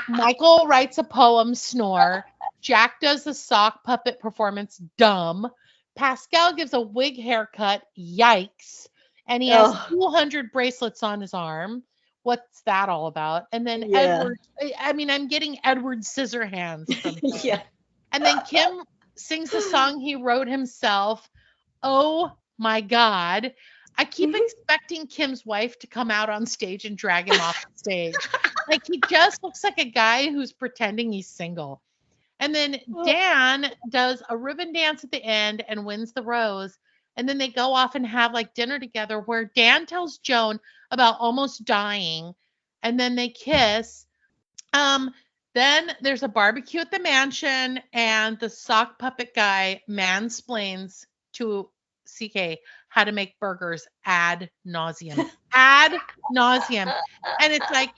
Michael writes a poem, Snore. Jack does the sock puppet performance, Dumb. Pascal gives a wig haircut, Yikes. And he has Oh, 200 bracelets on his arm. What's that all about? And then yeah. Edward, I mean, I'm getting Edward Scissorhands from him. Yeah. And then Kim sings the song he wrote himself. Oh my God. I keep expecting Kim's wife to come out on stage and drag him off the stage. Like he just looks like a guy who's pretending he's single. And then Dan does a ribbon dance at the end and wins the rose. And then they go off and have like dinner together where Dan tells Joan about almost dying. And then they kiss. Um, then there's a barbecue at the mansion, and the sock puppet guy mansplains to CK how to make burgers ad nauseum. Ad nauseum. And it's like,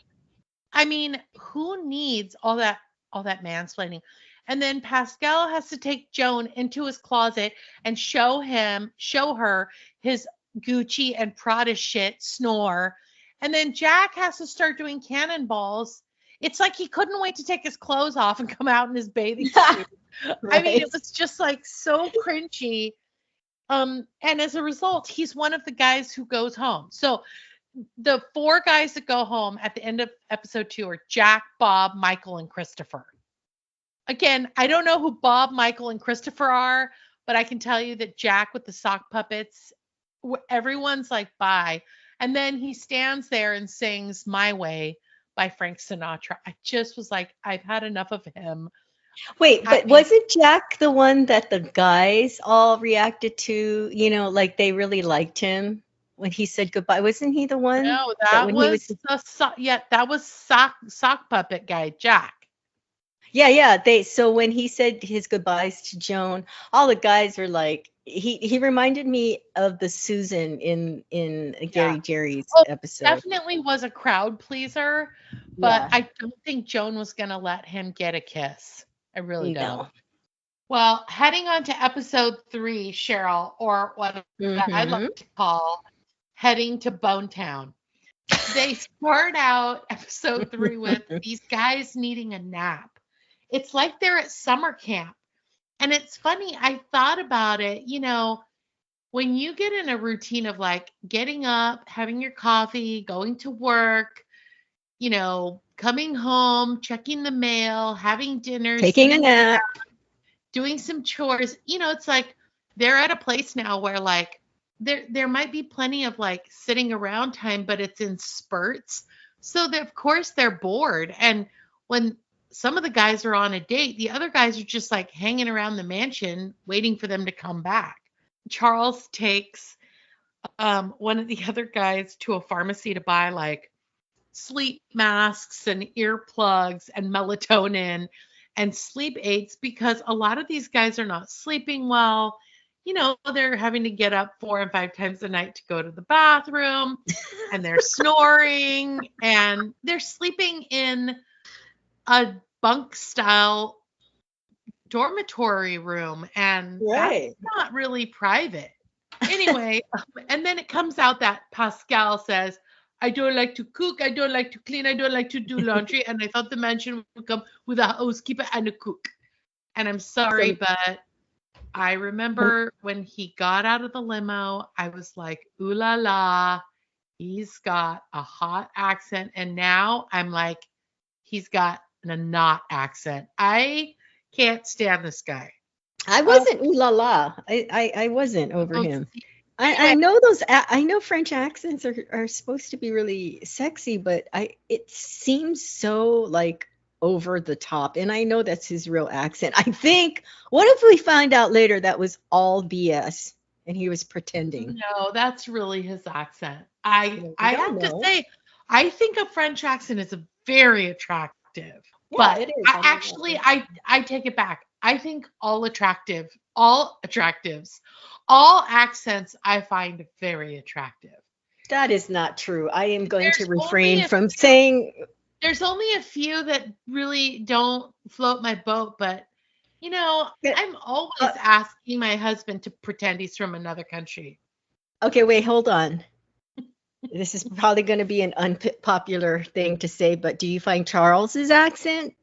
I mean, who needs all that mansplaining? And then Pascal has to take Joan into his closet and show her his Gucci and Prada shit, Snore. And then Jack has to start doing cannonballs. It's like he couldn't wait to take his clothes off and come out in his bathing suit. I mean, it Right. was just like so cringy. And as a result, he's one of the guys who goes home. So the four guys that go home at the end of episode 2 are Jack, Bob, Michael, and Christopher. Again, I don't know who Bob, Michael, and Christopher are, but I can tell you that Jack with the sock puppets, everyone's like, bye. And then he stands there and sings My Way by Frank Sinatra. I just was like, I've had enough of him. Wait, I but mean, wasn't Jack the one that the guys all reacted to? Like they really liked him when he said goodbye. Wasn't he the one no, that that when he was? was that was sock puppet guy, Jack. Yeah, yeah. So when he said his goodbyes to Joan, all the guys were like, he reminded me of the Susan in Yeah. Gary Jerry's Oh, episode. definitely was a crowd pleaser, but Yeah. I don't think Joan was going to let him get a kiss. I really don't. No. Well, heading on to episode 3, Cheryl, or what I'd Mm-hmm. like to call heading to Bone Town. They start out episode 3 with these guys needing a nap. It's like they're at summer camp. And it's funny, I thought about it, when you get in a routine of like getting up, having your coffee, going to work, coming home, checking the mail, having dinner, Taking a sitting nap. doing some chores, it's like they're at a place now where like there might be plenty of like sitting around time, but it's in spurts. So that of course they're bored. And when some of the guys are on a date, the other guys are just like hanging around the mansion waiting for them to come back. Charles takes one of the other guys to a pharmacy to buy like sleep masks and earplugs and melatonin. and sleep aids because a lot of these guys are not sleeping well. They're having to get up 4 and 5 times a night to go to the bathroom, and they're snoring, and they're sleeping in a bunk style dormitory room, and Right. that's not really private. Anyway, and then it comes out that Pascal says, I don't like to cook, I don't like to clean, I don't like to do laundry. And I thought the mansion would come with a housekeeper and a cook. And I'm sorry, but I remember when he got out of the limo, I was like, ooh la la, he's got a hot accent. And now I'm like, he's got a not accent. I can't stand this guy. I wasn't ooh la la. I wasn't over him. I Anyway. know I know French accents are supposed to be really sexy, but it seems so like over the top. And I know that's his real accent. I think, what if we find out later that was all BS and he was pretending? No, that's really his accent. I You have don't to know. say, I think a French accent is very attractive. Yeah, But it is. I actually I take it back. I think all attractives, all accents I find very attractive. That is not true. I am going to There's only refrain a from saying. There's only a few that really don't float my boat, but I'm always asking my husband to pretend he's from another country. Okay, wait, hold on. This is probably going to be an unpopular thing to say, but do you find Charles's accent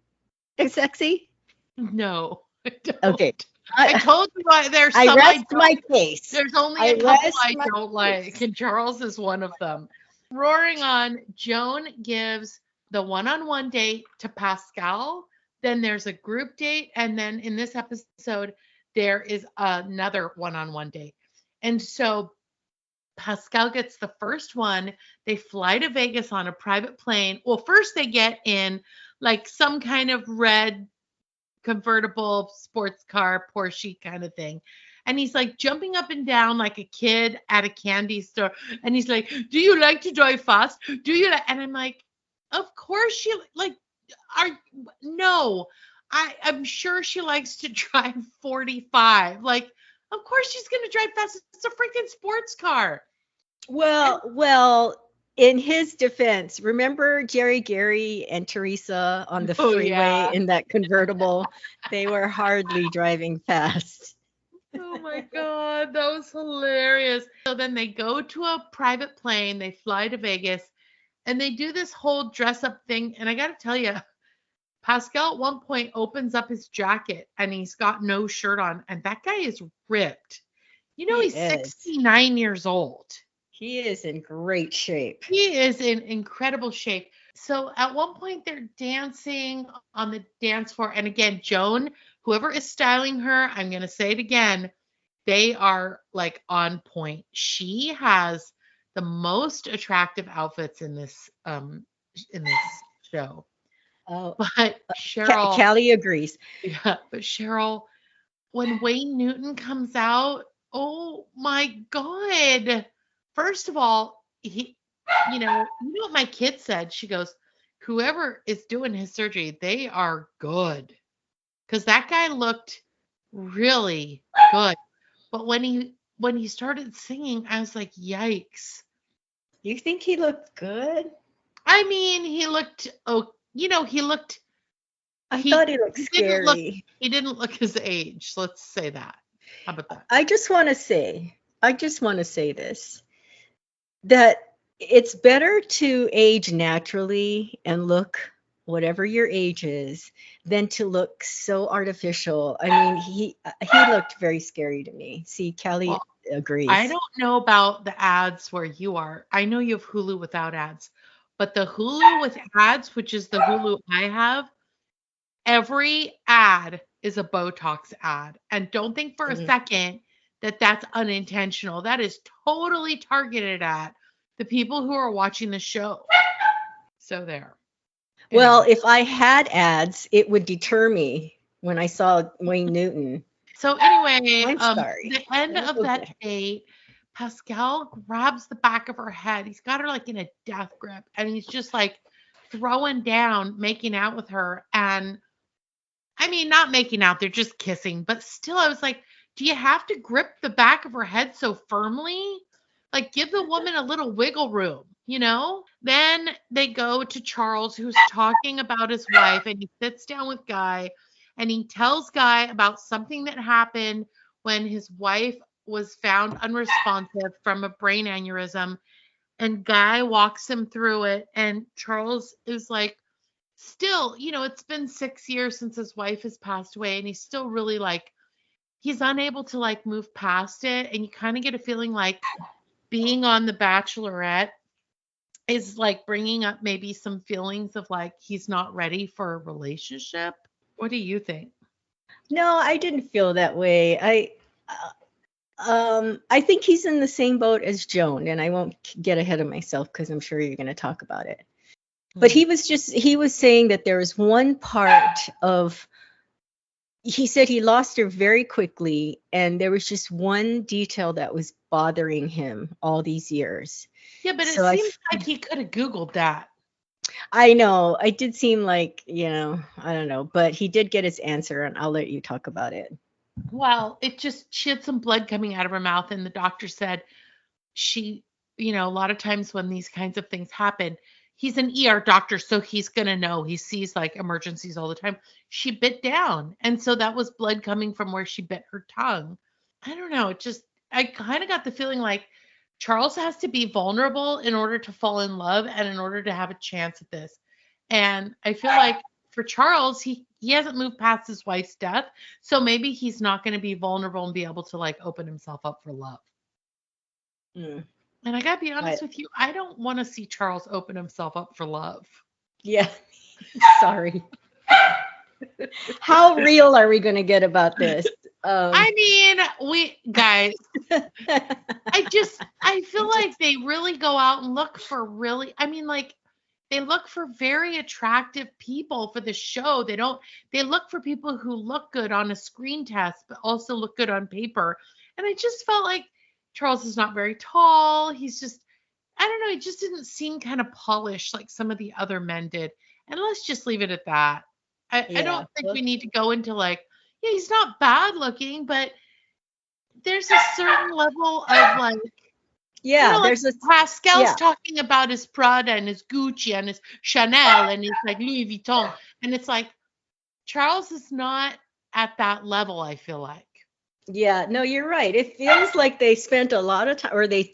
sexy? No, I don't. Okay. I told you there's I some rest don't. my case. There's only a couple I don't like, and Charles is one of them. Roaring on, Joan gives the one-on-one date to Pascal. Then there's a group date, and then in this episode, there is another one-on-one date. And so Pascal gets the first one. They fly to Vegas on a private plane. Well, first they get in like some kind of red convertible sports car, Porsche kind of thing. And he's like jumping up and down like a kid at a candy store. And he's like, do you like to drive fast? Do you like? And I'm like, of course she like, no, I'm sure she likes to drive 45. Like, of course she's going to drive fast. It's a freaking sports car. Well, in his defense, remember Jerry, Gary, and Teresa on the freeway in that convertible? They were hardly driving fast. Oh my God, that was hilarious. So then they go to a private plane, they fly to Vegas, and they do this whole dress up thing. And I got to tell you, Pascal at one point opens up his jacket and he's got no shirt on. And that guy is ripped. He's 69 years old. He is in great shape. He is in incredible shape. So at one point they're dancing on the dance floor. And again, Joan, whoever is styling her, I'm going to say it again, they are like on point. She has the most attractive outfits in this show. Oh, but Cheryl, Callie agrees. Yeah, but Cheryl, when Wayne Newton comes out, oh my God. First of all, he, you know what my kid said? She goes, whoever is doing his surgery, they are good. Because that guy looked really good. But when he started singing, I was like, yikes. You think he looked good? I mean, he looked, he looked. I thought he looked scary. He didn't look his age. Let's say that. How about that? I just want to say this, that it's better to age naturally and look whatever your age is than to look so artificial. I mean, he looked very scary to me. See, Kelly agrees. I don't know about the ads where you are. I know you have Hulu without ads, but the Hulu with ads, which is the Hulu I have, every ad is a Botox ad. And don't think for a second that that's unintentional. That is totally targeted at the people who are watching the show. So there. Well, if I had ads, it would deter me when I saw Wayne Newton. So anyway, I'm sorry. The end of that date, Pascal grabs the back of her head. He's got her like in a death grip, and he's just like throwing down, making out with her. And I mean, not making out, they're just kissing, but still, I was like, do you have to grip the back of her head so firmly? Like, give the woman a little wiggle room, you know? Then they go to Charles, who's talking about his wife, and he sits down with Guy and he tells Guy about something that happened when his wife was found unresponsive from a brain aneurysm. And Guy walks him through it. And Charles is like, still, it's been 6 years since his wife has passed away, and he's still really like, he's unable to like move past it. And you kind of get a feeling like being on The Bachelorette is like bringing up maybe some feelings of like he's not ready for a relationship. What do you think? No, I didn't feel that way. I think he's in the same boat as Joan, and I won't get ahead of myself because I'm sure you're going to talk about it. But he was saying that there was one part of, he said he lost her very quickly, and there was just one detail that was bothering him all these years. Yeah, but so it seems like he could have Googled that. I know. It did seem like, I don't know, but he did get his answer, and I'll let you talk about it. Well, she had some blood coming out of her mouth, and the doctor said she, a lot of times when these kinds of things happen, he's an ER doctor, so he's going to know. He sees like emergencies all the time. She bit down, and so that was blood coming from where she bit her tongue. I don't know. I kind of got the feeling like Charles has to be vulnerable in order to fall in love and in order to have a chance at this. And I feel like for Charles, he hasn't moved past his wife's death, so maybe he's not going to be vulnerable and be able to like open himself up for love. And I got to be honest with you, I don't want to see Charles open himself up for love. Yeah. Sorry. How real are we going to get about this? I mean, guys, I feel like they really go out and look for they look for very attractive people for the show. They look for people who look good on a screen test, but also look good on paper. And I just felt like Charles is not very tall. He's just, I don't know, he just didn't seem kind of polished like some of the other men did. And let's just leave it at that. I don't think we need to go into like, yeah, he's not bad looking, but there's a certain level of like, there's Pascal's talking about his Prada and his Gucci and his Chanel and his like Louis Vuitton. And it's like, Charles is not at that level, I feel like. Yeah, no, you're right. It feels like they spent a lot of time, or they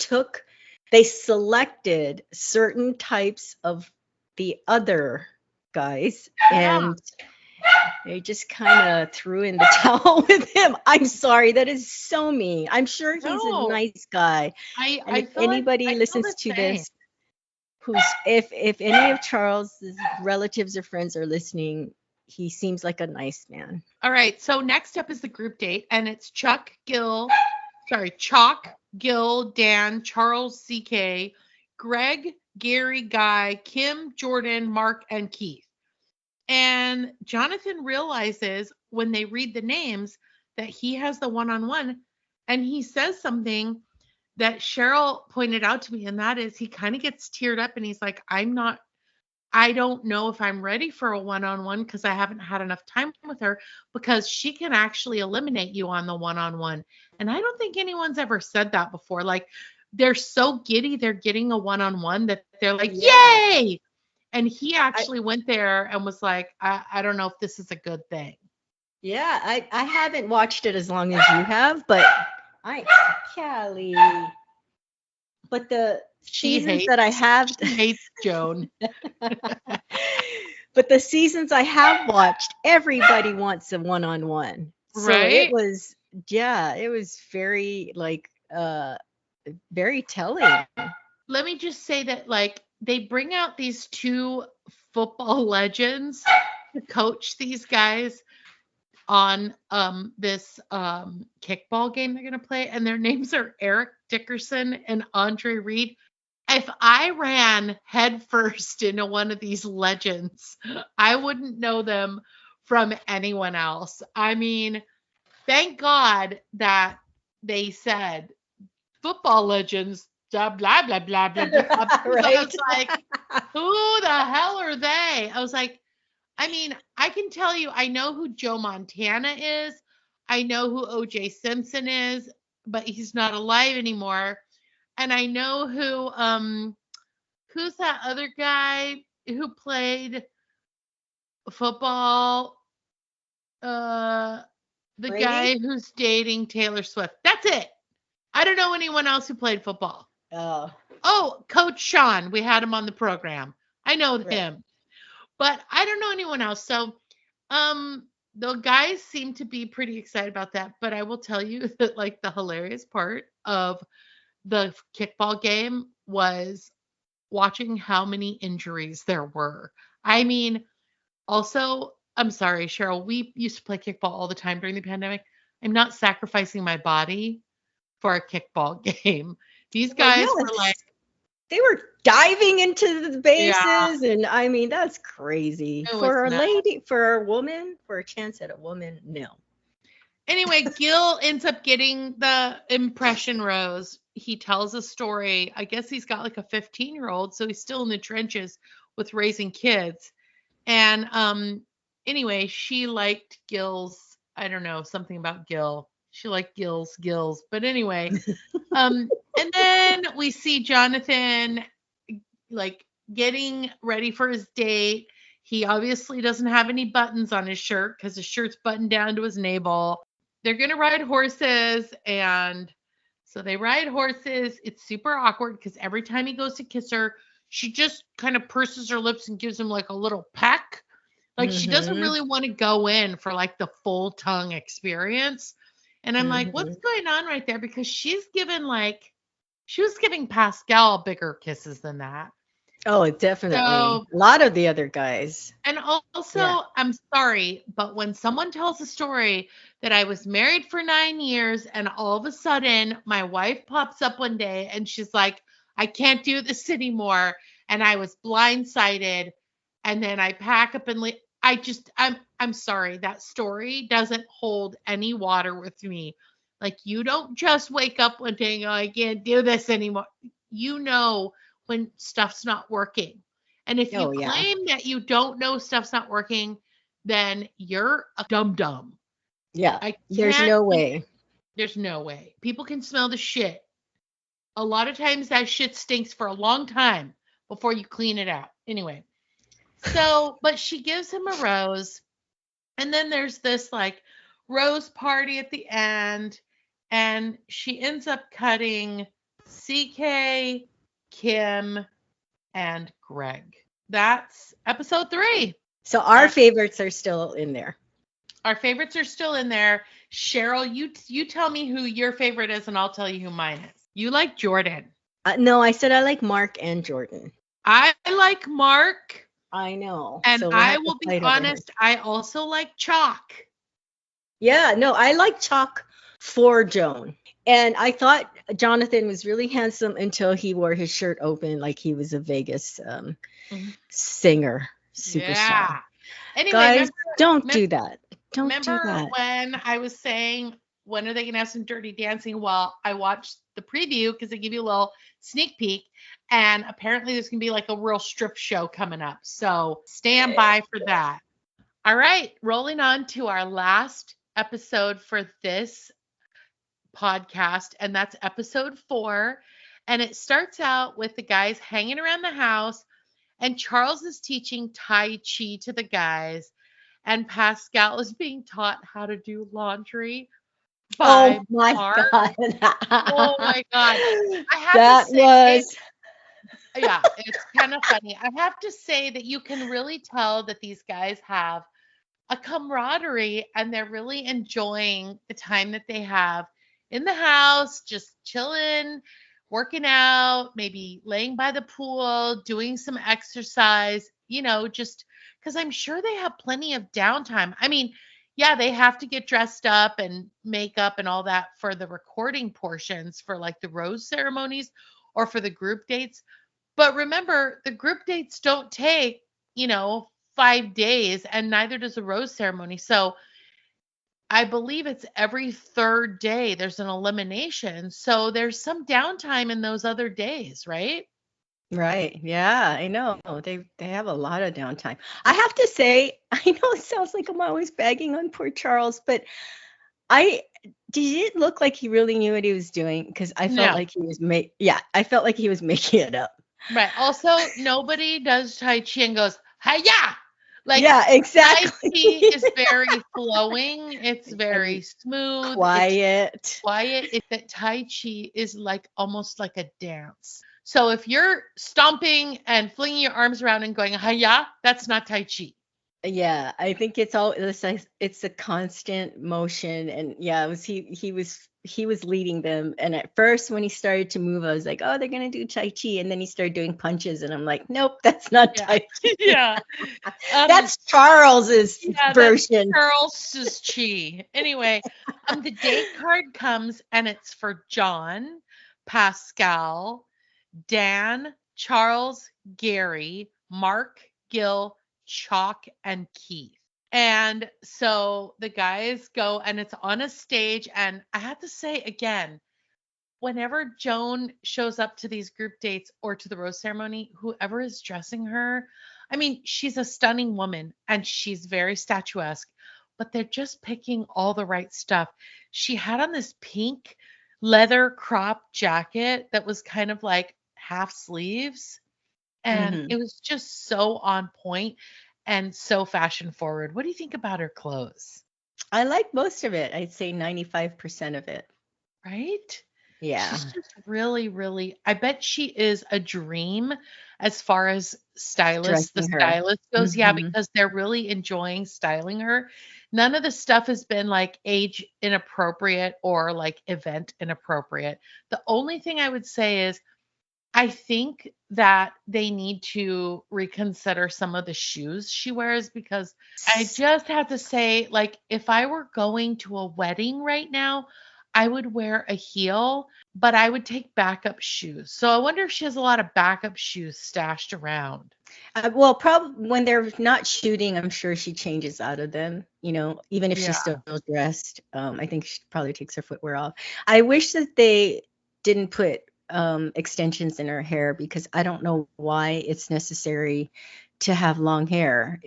selected certain types of the other guys, and they just kind of threw in the towel with him. I'm sorry, that is so mean. I'm sure he's a nice guy. If anybody listens to this, if any of Charles's relatives or friends are listening, he seems like a nice man. All right, so next up is the group date, and it's Chalk, Gil, Dan, Charles, CK, Greg, Gary, Guy, Kim, Jordan, Mark, and Keith. And Jonathan realizes when they read the names that he has the one-on-one, and he says something that Cheryl pointed out to me, and that is he kind of gets teared up and he's like, I don't know if I'm ready for a one-on-one because I haven't had enough time with her, because she can actually eliminate you on the one-on-one. And I don't think anyone's ever said that before. Like, they're so giddy they're getting a one-on-one that they're like, yay! And he actually went there and was like, I don't know if this is a good thing. Yeah, I haven't watched it as long as you have, but Callie. But the seasons that I have, she hates Joan. But the seasons I have watched, everybody wants a one-on-one. So right? it was very very telling. Let me just say that like they bring out these two football legends to coach these guys on this kickball game they're going to play, and their names are Eric Dickerson and Andre Reed. If I ran headfirst into one of these legends, I wouldn't know them from anyone else. I mean, thank God that they said football legends, blah, blah, blah, blah, blah, blah. Right? I was like, who the hell are they? I was like, I mean, I can tell you, I know who Joe Montana is. I know who O.J. Simpson is, but he's not alive anymore. And I know who's that other guy who played football? Uh, the Brady? guy who's dating Taylor Swift. That's it. I don't know anyone else who played football. Oh, Oh, Coach Sean. We had him on the program. I know right. him, but I don't know anyone else. So, the guys seem to be pretty excited about that. But I will tell you that, like, the hilarious part of the kickball game was watching how many injuries there were. I mean, also, I'm sorry, Cheryl, we used to play kickball all the time during the pandemic. I'm not sacrificing my body for a kickball game. These Well, guys were like, yes. They were diving into the yeah, bases, and I mean, that's crazy. it was For a nuts. lady, for a woman, for a chance at a woman, no. Anyway, Gil ends up getting the impression rose. He tells a story. I guess he's got like a 15-year-old, so he's still in the trenches with raising kids. And anyway, she liked Gil's, I don't know, something about Gil. She liked Gil's. But anyway, and then we see Jonathan like getting ready for his date. He obviously doesn't have any buttons on his shirt because his shirt's buttoned down to his navel. They're going to ride horses. And so they ride horses. It's super awkward because every time he goes to kiss her, she just kind of purses her lips and gives him like a little peck. Like she doesn't Mm-hmm. really want to go in for like the full tongue experience. And I'm like, Mm-hmm. what's going on right there? Because she was giving Pascal bigger kisses than that. Oh, definitely. So, A lot of the other guys. and Yeah. also, I'm sorry, but when someone tells a story that I was married for 9 years and all of a sudden my wife pops up one day and she's like, I can't do this anymore. And I was blindsided. And then I pack up and leave. I'm sorry. That story doesn't hold any water with me. Like you don't just wake up one day and go, I can't do this anymore. You know when stuff's not working. And if you Oh, yeah. claim that you don't know stuff's not working, then you're a dum dum. Yeah. I There's can't, no way. there's no way. People can smell the shit. A lot of times that shit stinks for a long time before you clean it out. Anyway, so, but she gives him a rose. And then there's this like rose party at the end. And she ends up cutting CK, Kim, and Greg. That's episode 3. So our Our favorites are still in there. our favorites are still in there. Cheryl, you tell me who your favorite is, and I'll tell you who mine is. You like Jordan. No, I said I like Mark and Jordan. I like Mark, I know. and So we'll I have to will be fight over him. honest, I also like Chalk. Yeah, no, I like Chalk for Joan. And I thought Jonathan was really handsome until he wore his shirt open like he was a Vegas Mhm. singer, superstar. Yeah. Anyway, Guys, don't do that. Don't do remember that. when I was saying, when are they going to have some dirty dancing? Well, I watched the preview because they give you a little sneak peek. And apparently there's going to be like a real strip show coming up. So stand by for that. All right. Rolling on to our last episode for this podcast. And that's episode 4. And it starts out with the guys hanging around the house. And Charles is teaching Tai Chi to the guys. And Pascal is being taught how to do laundry by Oh my Mark. God. Oh my God. I have That to say, was yeah, it's kind of funny. I have to say that you can really tell that these guys have a camaraderie and they're really enjoying the time that they have in the house, just chilling, working out, maybe laying by the pool, doing some exercise, just because I'm sure they have plenty of downtime. I mean, yeah, they have to get dressed up and makeup and all that for the recording portions for like the rose ceremonies or for the group dates. But remember, the group dates don't take, 5 days, and neither does a rose ceremony. So I believe it's every third day there's an elimination. So there's some downtime in those other days, right? Right. Yeah, I know. They have a lot of downtime. I have to say, I know it sounds like I'm always bagging on poor Charles, but I did it look like he really knew what he was doing? Because I felt No. like I felt like he was making it up. Right. Also, nobody does Tai Chi and goes, Hiya! Like, Yeah, Tai exactly. Chi is very flowing. It's very And smooth. It's quiet. quiet. It that Tai Chi is like almost like a dance. So if you're stomping and flinging your arms around and going, Hiya, that's not Tai Chi. Yeah, I think it's a constant motion, and yeah, it was he was leading them. And at first, when he started to move, I was like, oh, they're gonna do Tai Chi, and then he started doing punches, and I'm like, nope, that's not Yeah. Tai Chi. Yeah. Um, That's Charles's yeah, that's version. Charles's Chi. Anyway, the date card comes and it's for John, Pascal, Dan, Charles, Gary, Mark, Gil, Chalk, and Keith. And so the guys go and it's on a stage. And I have to say again, whenever Joan shows up to these group dates or to the rose ceremony, whoever is dressing her, I mean, she's a stunning woman and she's very statuesque, but they're just picking all the right stuff. She had on this pink leather crop jacket that was kind of like half sleeves, and Hmm. it was just so on point and so fashion forward. What do you think about her clothes? I like most of it. I'd say 95% of it. Right? She's Yeah, just really, really, I bet she is a dream as far as the dressing her. stylist goes. Yeah, Hmm. because they're really enjoying styling her. None of the stuff has been like age inappropriate or like event inappropriate. The only thing I would say is I think that they need to reconsider some of the shoes she wears because I just have to say, like, if I were going to a wedding right now, I would wear a heel, but I would take backup shoes. So I wonder if she has a lot of backup shoes stashed around. Well, probably when they're not shooting, I'm sure she changes out of them, even if she's Yeah. still dressed. I think she probably takes her footwear off. I wish that they didn't put extensions in her hair because I don't know why it's necessary to have long hair.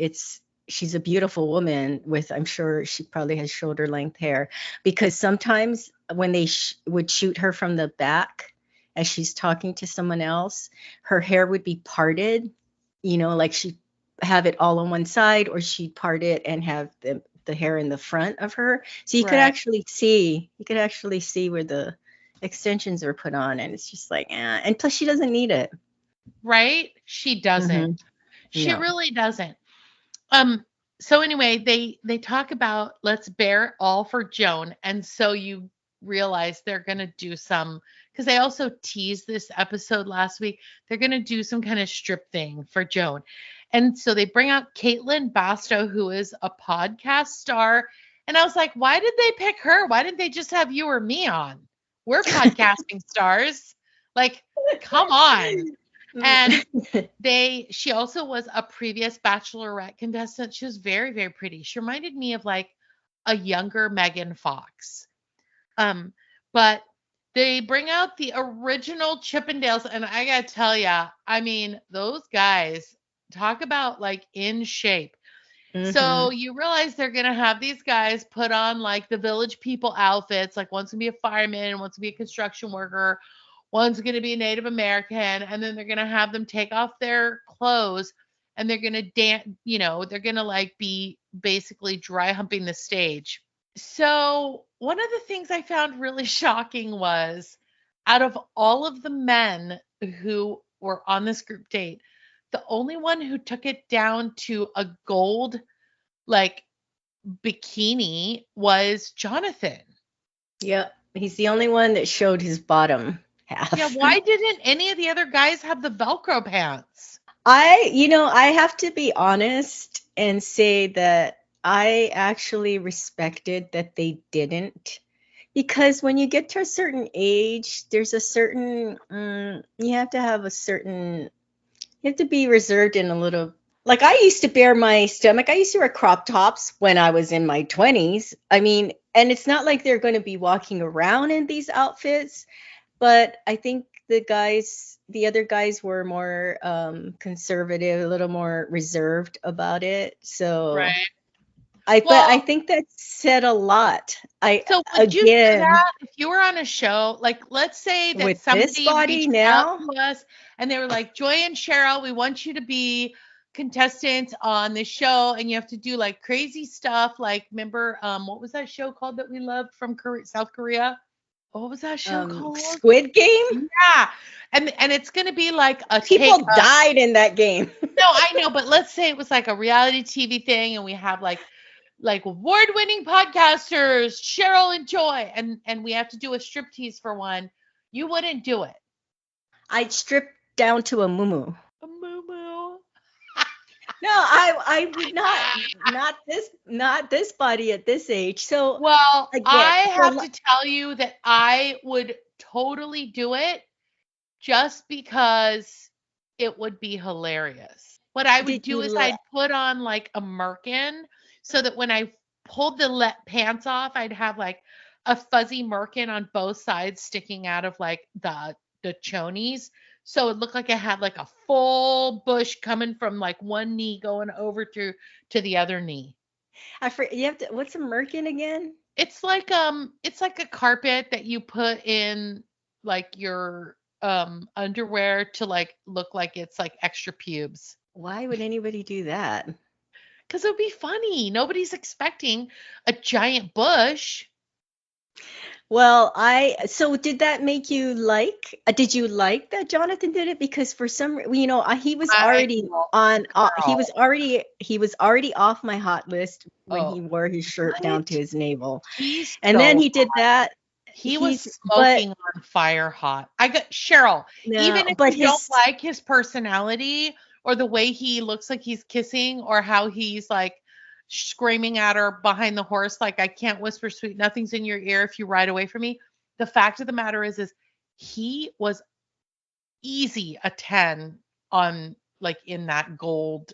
She's a beautiful woman with, I'm sure she probably has shoulder length hair because sometimes when they would shoot her from the back as she's talking to someone else, her hair would be parted, like she'd have it all on one side, or she'd part it and have the hair in the front of her. So Right. you could actually see where the extensions are put on, and it's just like, and plus she doesn't need it. Right? She doesn't. Hmm. She No. really doesn't. Um, so anyway, they talk about let's bear it all for Joan, and so you realize they're gonna do some because they also teased this episode last week. They're gonna do some kind of strip thing for Joan, and so they bring out Caitlin Basto, who is a podcast star, and I was like, why did they pick her? Why didn't they just have you or me on? We're podcasting stars. Like, come on. And she also was a previous Bachelorette contestant. She was very, very pretty. She reminded me of like a younger Megan Fox. Um, but they bring out the original Chippendales, and I gotta tell ya, I mean, those guys talk about like in shape. So Hmm. you realize they're gonna have these guys put on like the village people outfits, like one's gonna be a fireman, one's gonna be a construction worker, one's gonna be a Native American, and then they're gonna have them take off their clothes and they're gonna dance, they're gonna like be basically dry humping the stage. So one of the things I found really shocking was out of all of the men who were on this group date, the only one who took it down to a gold like bikini was Jonathan. Yep. He's the only one that showed his bottom Yeah, half. why didn't any of the other guys have the Velcro pants? I have to be honest and say that I actually respected that they didn't. Because when you get to a certain age, there's a certain, you have to have a certain, you have to be reserved in a little. Like I used to bare my stomach. I used to wear crop tops when I was in my 20s. I mean, and it's not like they're going to be walking around in these outfits, but I think the other guys were more conservative, a little more reserved about it. So Right. but I Well, think that said a lot. so would you do Again, that if you were on a show? Like, let's say that with this somebody body reached out now, to us and they were like, Joy and Cheryl, we want you to be contestants on this show, and you have to do like crazy stuff. Like, remember, what was that show called that we loved from South Korea? What was that show called? Squid Game, Yeah. And it's gonna be like a take. people died in that game. No, I know, but let's say it was like a reality TV thing, and we have like award-winning podcasters, Cheryl and Joy, and we have to do a striptease for one. You wouldn't do it. I'd strip down to a muumuu. A moo. No, I would not this body at this age. So Well, again, I have to tell you that I would totally do it just because it would be hilarious. What I would did do you is la- I'd put on like a merkin so that when I pulled the pants off, I'd have like a fuzzy merkin on both sides sticking out of like the chonies. So it looked like I had like a full bush coming from like one knee going over to the other knee. you have to, what's a merkin again? It's like a carpet that you put in like your underwear to like look like it's like extra pubes. Why would anybody do that? Because it would be funny. Nobody's expecting a giant bush. Well, so did that make you did you like that Jonathan did it? Because for some, he was already he was already off my hot list when he wore his shirt down to his navel. He's And then he did that. He was smoking on fire hot. I got Cheryl. Even if you don't like his personality or the way he looks like he's kissing or how he's like screaming at her behind the horse, like I can't whisper sweet nothings in your ear if you ride away from me. The fact of the matter is he was easy a 10 on like in that gold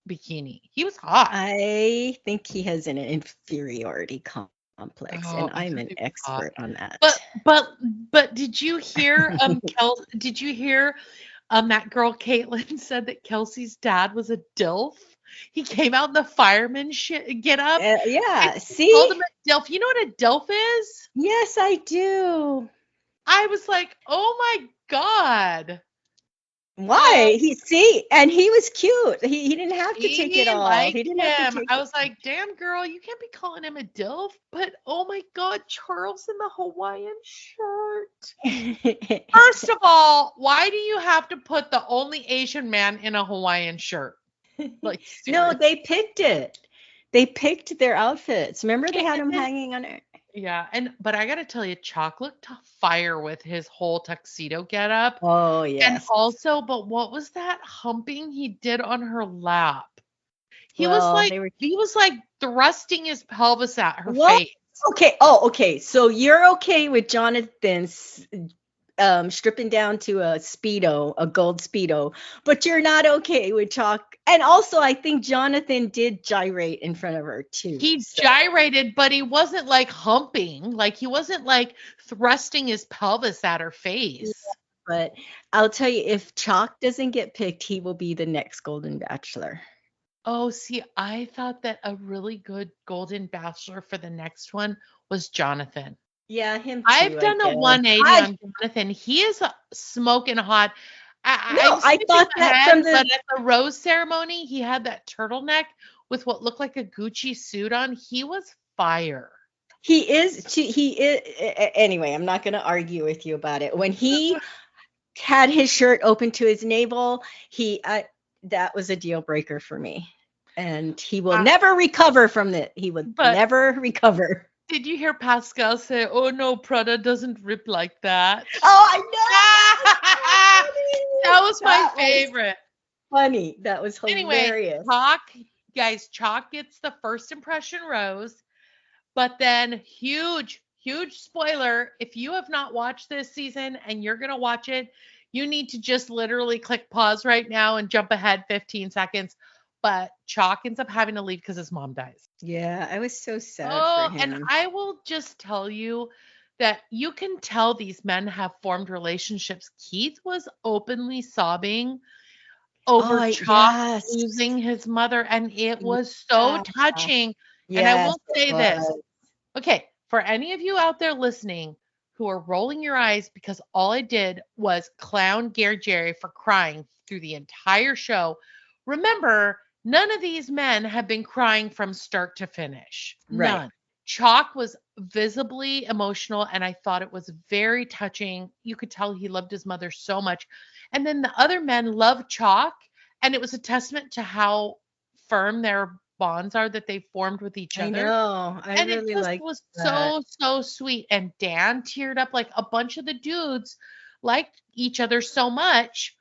bikini. He was hot. I think he has an inferiority complex, and I'm an expert on that. But did you hear did you hear that girl Caitlin said that Kelsey's dad was a DILF? He came out in the fireman get up. Yeah, see? Called him a DILF. You know what a DILF is? Yes, I do. I was like, oh my God. Why? And he was cute. He didn't have to take it all. He didn't have to take I was like, damn girl, you can't be calling him a DILF. But oh my God, Charles in the Hawaiian shirt. First of all, why do you have to put the only Asian man in a Hawaiian shirt? Like, no, they picked it. They picked their outfits. Remember they had him hanging on it. Yeah, but I gotta tell you, Chalk looked fire with his whole tuxedo getup. Oh yeah. And also, but what was that humping he did on her lap? He was like thrusting his pelvis at her face. Okay. Oh, okay. So you're okay with Jonathan's stripping down to a gold Speedo, but you're not okay with Chalk. And also, I think Jonathan did gyrate in front of her too. He gyrated, but he wasn't like humping. Like he wasn't like thrusting his pelvis at her face. Yeah, but I'll tell you, if Chalk doesn't get picked, he will be the next Golden Bachelor. Oh, see, I thought that a really good Golden Bachelor for the next one was Jonathan. Yeah, him too. I've done a 180 on Jonathan. He is smoking hot. I thought that but at the rose ceremony, he had that turtleneck with what looked like a Gucci suit on. He was fire. He is. Anyway, I'm not going to argue with you about it. When he had his shirt open to his navel, that was a deal breaker for me. And he will never recover from it. He would never recover. Did you hear Pascal say, "Oh no, Prada doesn't rip like that"? Oh, I know. That was my favorite. Funny. That was hilarious. Anyway, Chalk gets the first impression rose, but then huge spoiler. If you have not watched this season and you're going to watch it, you need to just literally click pause right now and jump ahead 15 seconds. But Chalk ends up having to leave because his mom dies. Yeah, I was so sad for him. And I will just tell you that you can tell these men have formed relationships. Keith was openly sobbing over Oh, Chalk yes. losing his mother, and it was so Yeah. touching. And I Yes, will it say this. was. Okay, for any of you out there listening who are rolling your eyes because all I did was clown Gary Jerry for crying through the entire show, remember, none of these men have been crying from start to finish. Right. None. Chalk was visibly emotional, and I thought it was very touching. You could tell he loved his mother so much. And then the other men loved Chalk, and it was a testament to how firm their bonds are that they formed with each I other. know. I And it really just like was that. so, so sweet. And Dan teared up, like a bunch of the dudes liked each other so much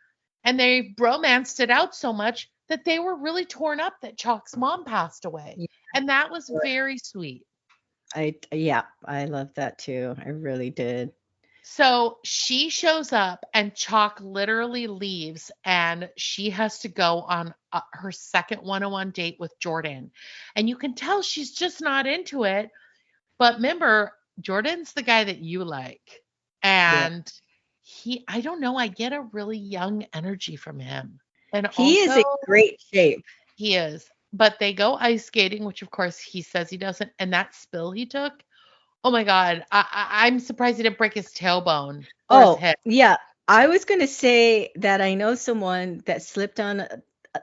and they bromanced it out so much that they were really torn up that Chalk's mom passed away. Yeah, And that was very sweet. yeah, I love that too. I really did. So she shows up and Chalk literally leaves and she has to go on her second one-on-one date with Jordan. And you can tell she's just not into it. But remember, Jordan's the guy that you like. Yeah. And I don't know, I get a really young energy from him. And He is also, in great shape. he is. But they go ice skating, which of course he says he doesn't. And that spill he took, oh my God, I'm surprised he didn't break his tailbone or his Oh, hip. yeah. I was going to say that I know someone that slipped on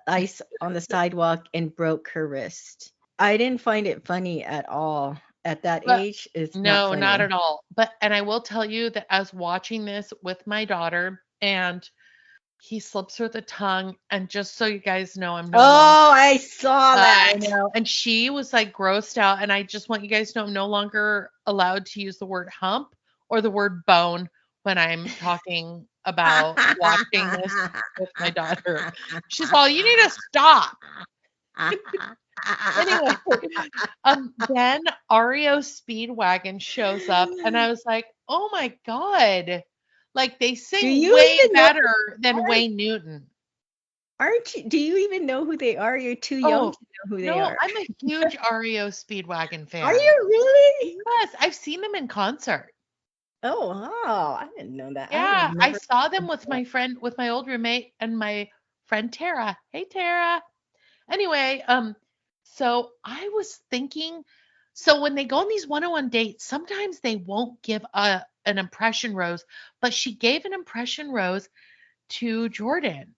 ice on the sidewalk and broke her wrist. I didn't find it funny at all. At that But age, it's not no, not funny. at all. And I will tell you that I was watching this with my daughter and he slips her the tongue. And just so you guys know, I'm no longer. Oh, I saw I that. know. And she was like grossed out. And I just want you guys to know I'm no longer allowed to use the word hump or the word bone when I'm talking about watching this with my daughter. She's all, you need to stop. Anyway, then Ario Speedwagon shows up, and I was like, oh my God. Like they Do sing you way even know who better they than are? Wayne Newton. Aren't you? Do you even know who they are? You're too young Oh, to know who they no, are. I'm a huge Ario Speedwagon Are fan. you really? Yes, I've seen them in concert. Oh, wow. I didn't know that. I would have Yeah, I never saw them guessed with that. my friend, with my old roommate and my friend Tara. Hey, Tara. Anyway, so I was thinking, so when they go on these one-on-one dates, sometimes they won't give an impression rose, but she gave an impression rose to Jordan.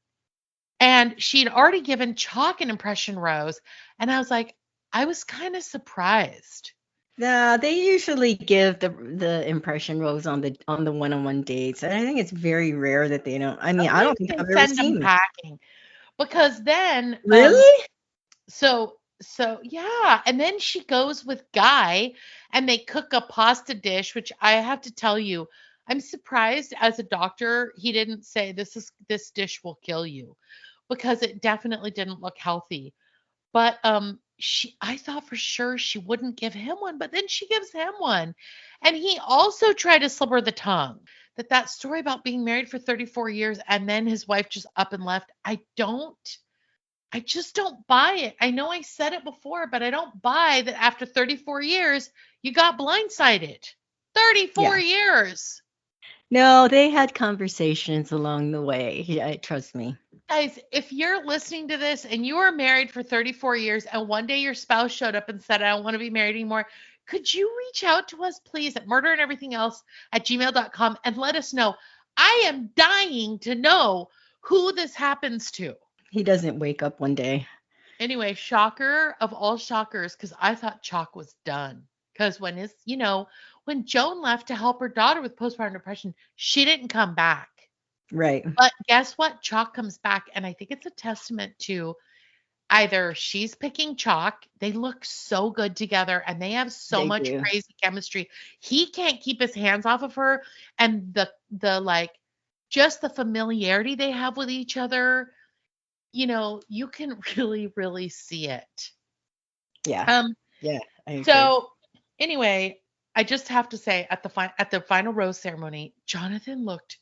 And she'd already given Chalk an impression rose. And I was like, I was kind of surprised. No, they usually give the impression rose on the one-on-one dates. And I think it's very rare that they don't. I mean, I don't Sometimes think they I've ever send them seen that. packing because then Really? so yeah, and then she goes with Guy and they cook a pasta dish, which I have to tell you, I'm surprised as a doctor he didn't say this dish will kill you because it definitely didn't look healthy. But I thought for sure she wouldn't give him one, but then she gives him one. And he also tried to slip her the tongue. That story about being married for 34 years and then his wife just up and left. I just don't buy it. I know I said it before, but I don't buy that after 34 years, you got blindsided. 34 Yeah. years. No, they had conversations along the way. Yeah, trust me. Guys, if you're listening to this and you were married for 34 years and one day your spouse showed up and said, I don't want to be married anymore, could you reach out to us, please, at murder and everything else at gmail.com and let us know? I am dying to know who this happens to. He doesn't wake up one day. Anyway, shocker of all shockers, because I thought Chalk was done. Because when Joan left to help her daughter with postpartum depression, she didn't come back. Right. But guess what? Chalk comes back. And I think it's a testament to either she's picking Chalk. They look so good together and they have so They much do. crazy chemistry. He can't keep his hands off of her. And the like just the familiarity they have with each other, you can really, really see it. Yeah. Um, Yeah, I agree. so anyway, I just have to say at the final rose ceremony, Jonathan looked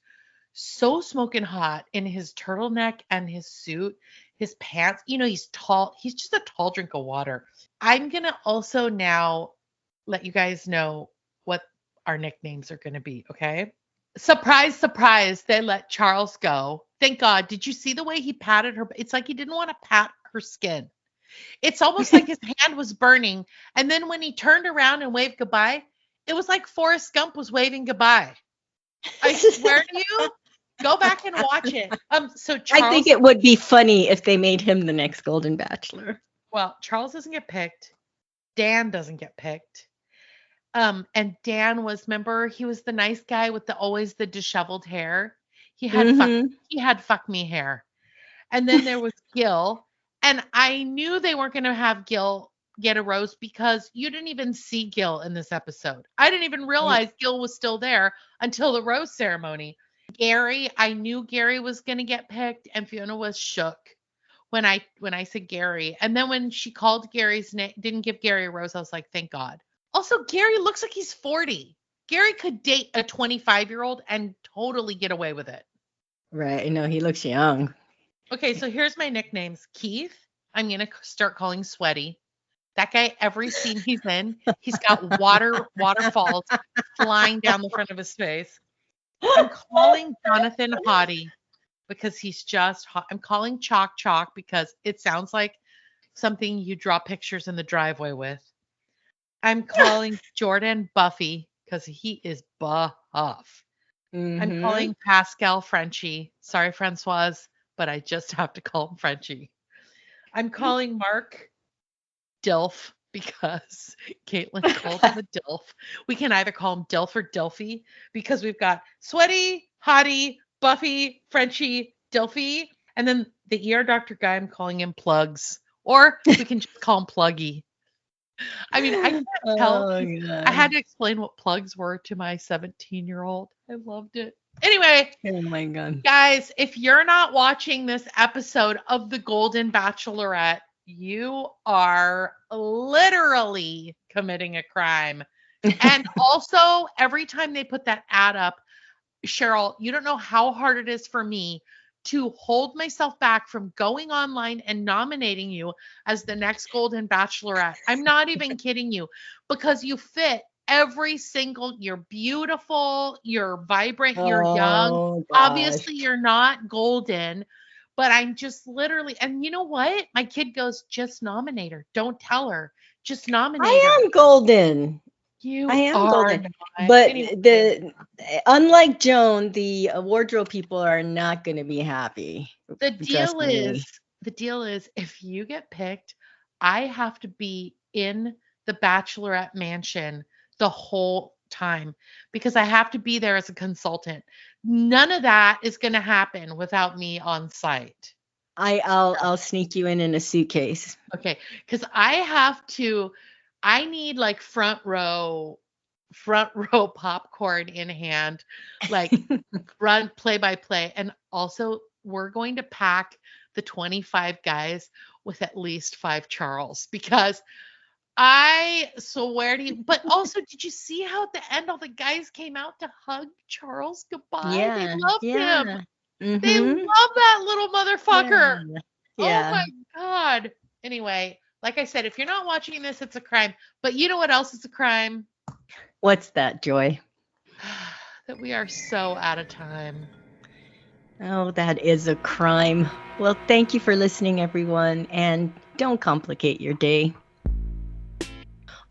so smoking hot in his turtleneck and his suit, his pants. He's tall. He's just a tall drink of water. I'm gonna also now let you guys know what our nicknames are going to be, okay? Surprise, surprise, they let Charles go. Thank God. Did you see the way he patted her? It's like he didn't want to pat her skin. It's almost like his hand was burning. And then when he turned around and waved goodbye, it was like Forrest Gump was waving goodbye. I swear to you, go back and watch it. So Charles, I think it would be funny if they made him the next Golden Bachelor. well, Charles doesn't get picked. Dan doesn't get picked. And Dan was, remember, he was the nice guy with always the disheveled hair. He had fuck me hair. And then there was Gil. And I knew they weren't going to have Gil get a rose because you didn't even see Gil in this episode. I didn't even realize Gil was still there until the rose ceremony. Gary, I knew Gary was going to get picked, and Fiona was shook when I said Gary. And then when she called Gary's name, didn't give Gary a rose, I was like, thank God. Also, Gary looks like he's 40. Gary could date a 25-year-old and totally get away with it. Right. No, he looks young. Okay, so here's my nicknames. Keith, I'm going to start calling Sweaty. That guy, every scene he's in, he's got waterfalls flying down the front of his face. I'm calling Jonathan Hottie because he's just hot. I'm calling Chalk because it sounds like something you draw pictures in the driveway with. I'm calling Jordan Buffy because he is buff. I'm calling Pascal Frenchie. Sorry, Francoise, but I just have to call him Frenchie. I'm calling Mark Dilf because Caitlin called him a Dilf. We can either call him Dilf or Dilfy because we've got Sweaty, Hottie, Buffy, Frenchie, Dilfy, and then the ER doctor guy, I'm calling him Plugs. Or we can just call him Pluggy. I mean, I can't tell. I had to explain what plugs were to my 17-year-old. I loved it. Anyway, oh my God, guys, if you're not watching this episode of the Golden Bachelorette, you are literally committing a crime. And also, every time they put that ad up, Cheryl, you don't know how hard it is for me to hold myself back from going online and nominating you as the next Golden Bachelorette. I'm not even kidding you, because you fit every single, you're beautiful, you're vibrant, you're young. Gosh. Obviously, you're not golden, but I'm just literally, and you know what? My kid goes, just nominate her. Don't tell her. Just nominate her. I am golden. You I am are golden. not. But Anyway, unlike Joan, the wardrobe people are not going to be happy. the Trust deal me. is, if you get picked, I have to be in the Bachelorette mansion the whole time because I have to be there as a consultant. None of that is going to happen without me on site. I'll sneak you in a suitcase. Okay, because I need like front row popcorn in hand, like run play by play. And also we're going to pack the 25 guys with at least 5 Charles, because I swear to you, but also, did you see how at the end all the guys came out to hug Charles goodbye? Yeah, They loved him. Mhm. They love that little motherfucker. Yeah. Oh my God. Anyway, like I said, if you're not watching this, it's a crime. But you know what else is a crime? What's that, Joy? That we are so out of time. Oh, that is a crime. Well, thank you for listening, everyone, and don't complicate your day.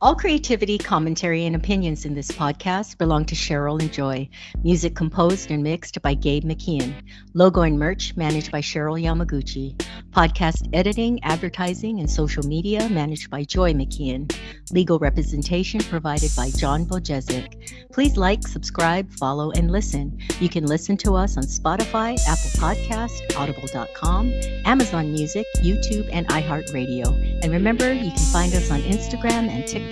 All creativity, commentary, and opinions in this podcast belong to Cheryl and Joy. Music composed and mixed by Gabe McKeon. Logo and merch managed by Cheryl Yamaguchi. Podcast editing, advertising, and social media managed by Joy McKeon. Legal representation provided by John Bojezic. Please like, subscribe, follow, and listen. You can listen to us on Spotify, Apple Podcast, Audible.com, Amazon Music, YouTube, and iHeartRadio. And remember, you can find us on Instagram and TikTok,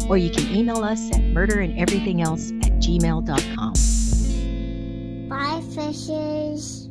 or you can email us at murderandeverythingelse@gmail.com. Bye, fishes.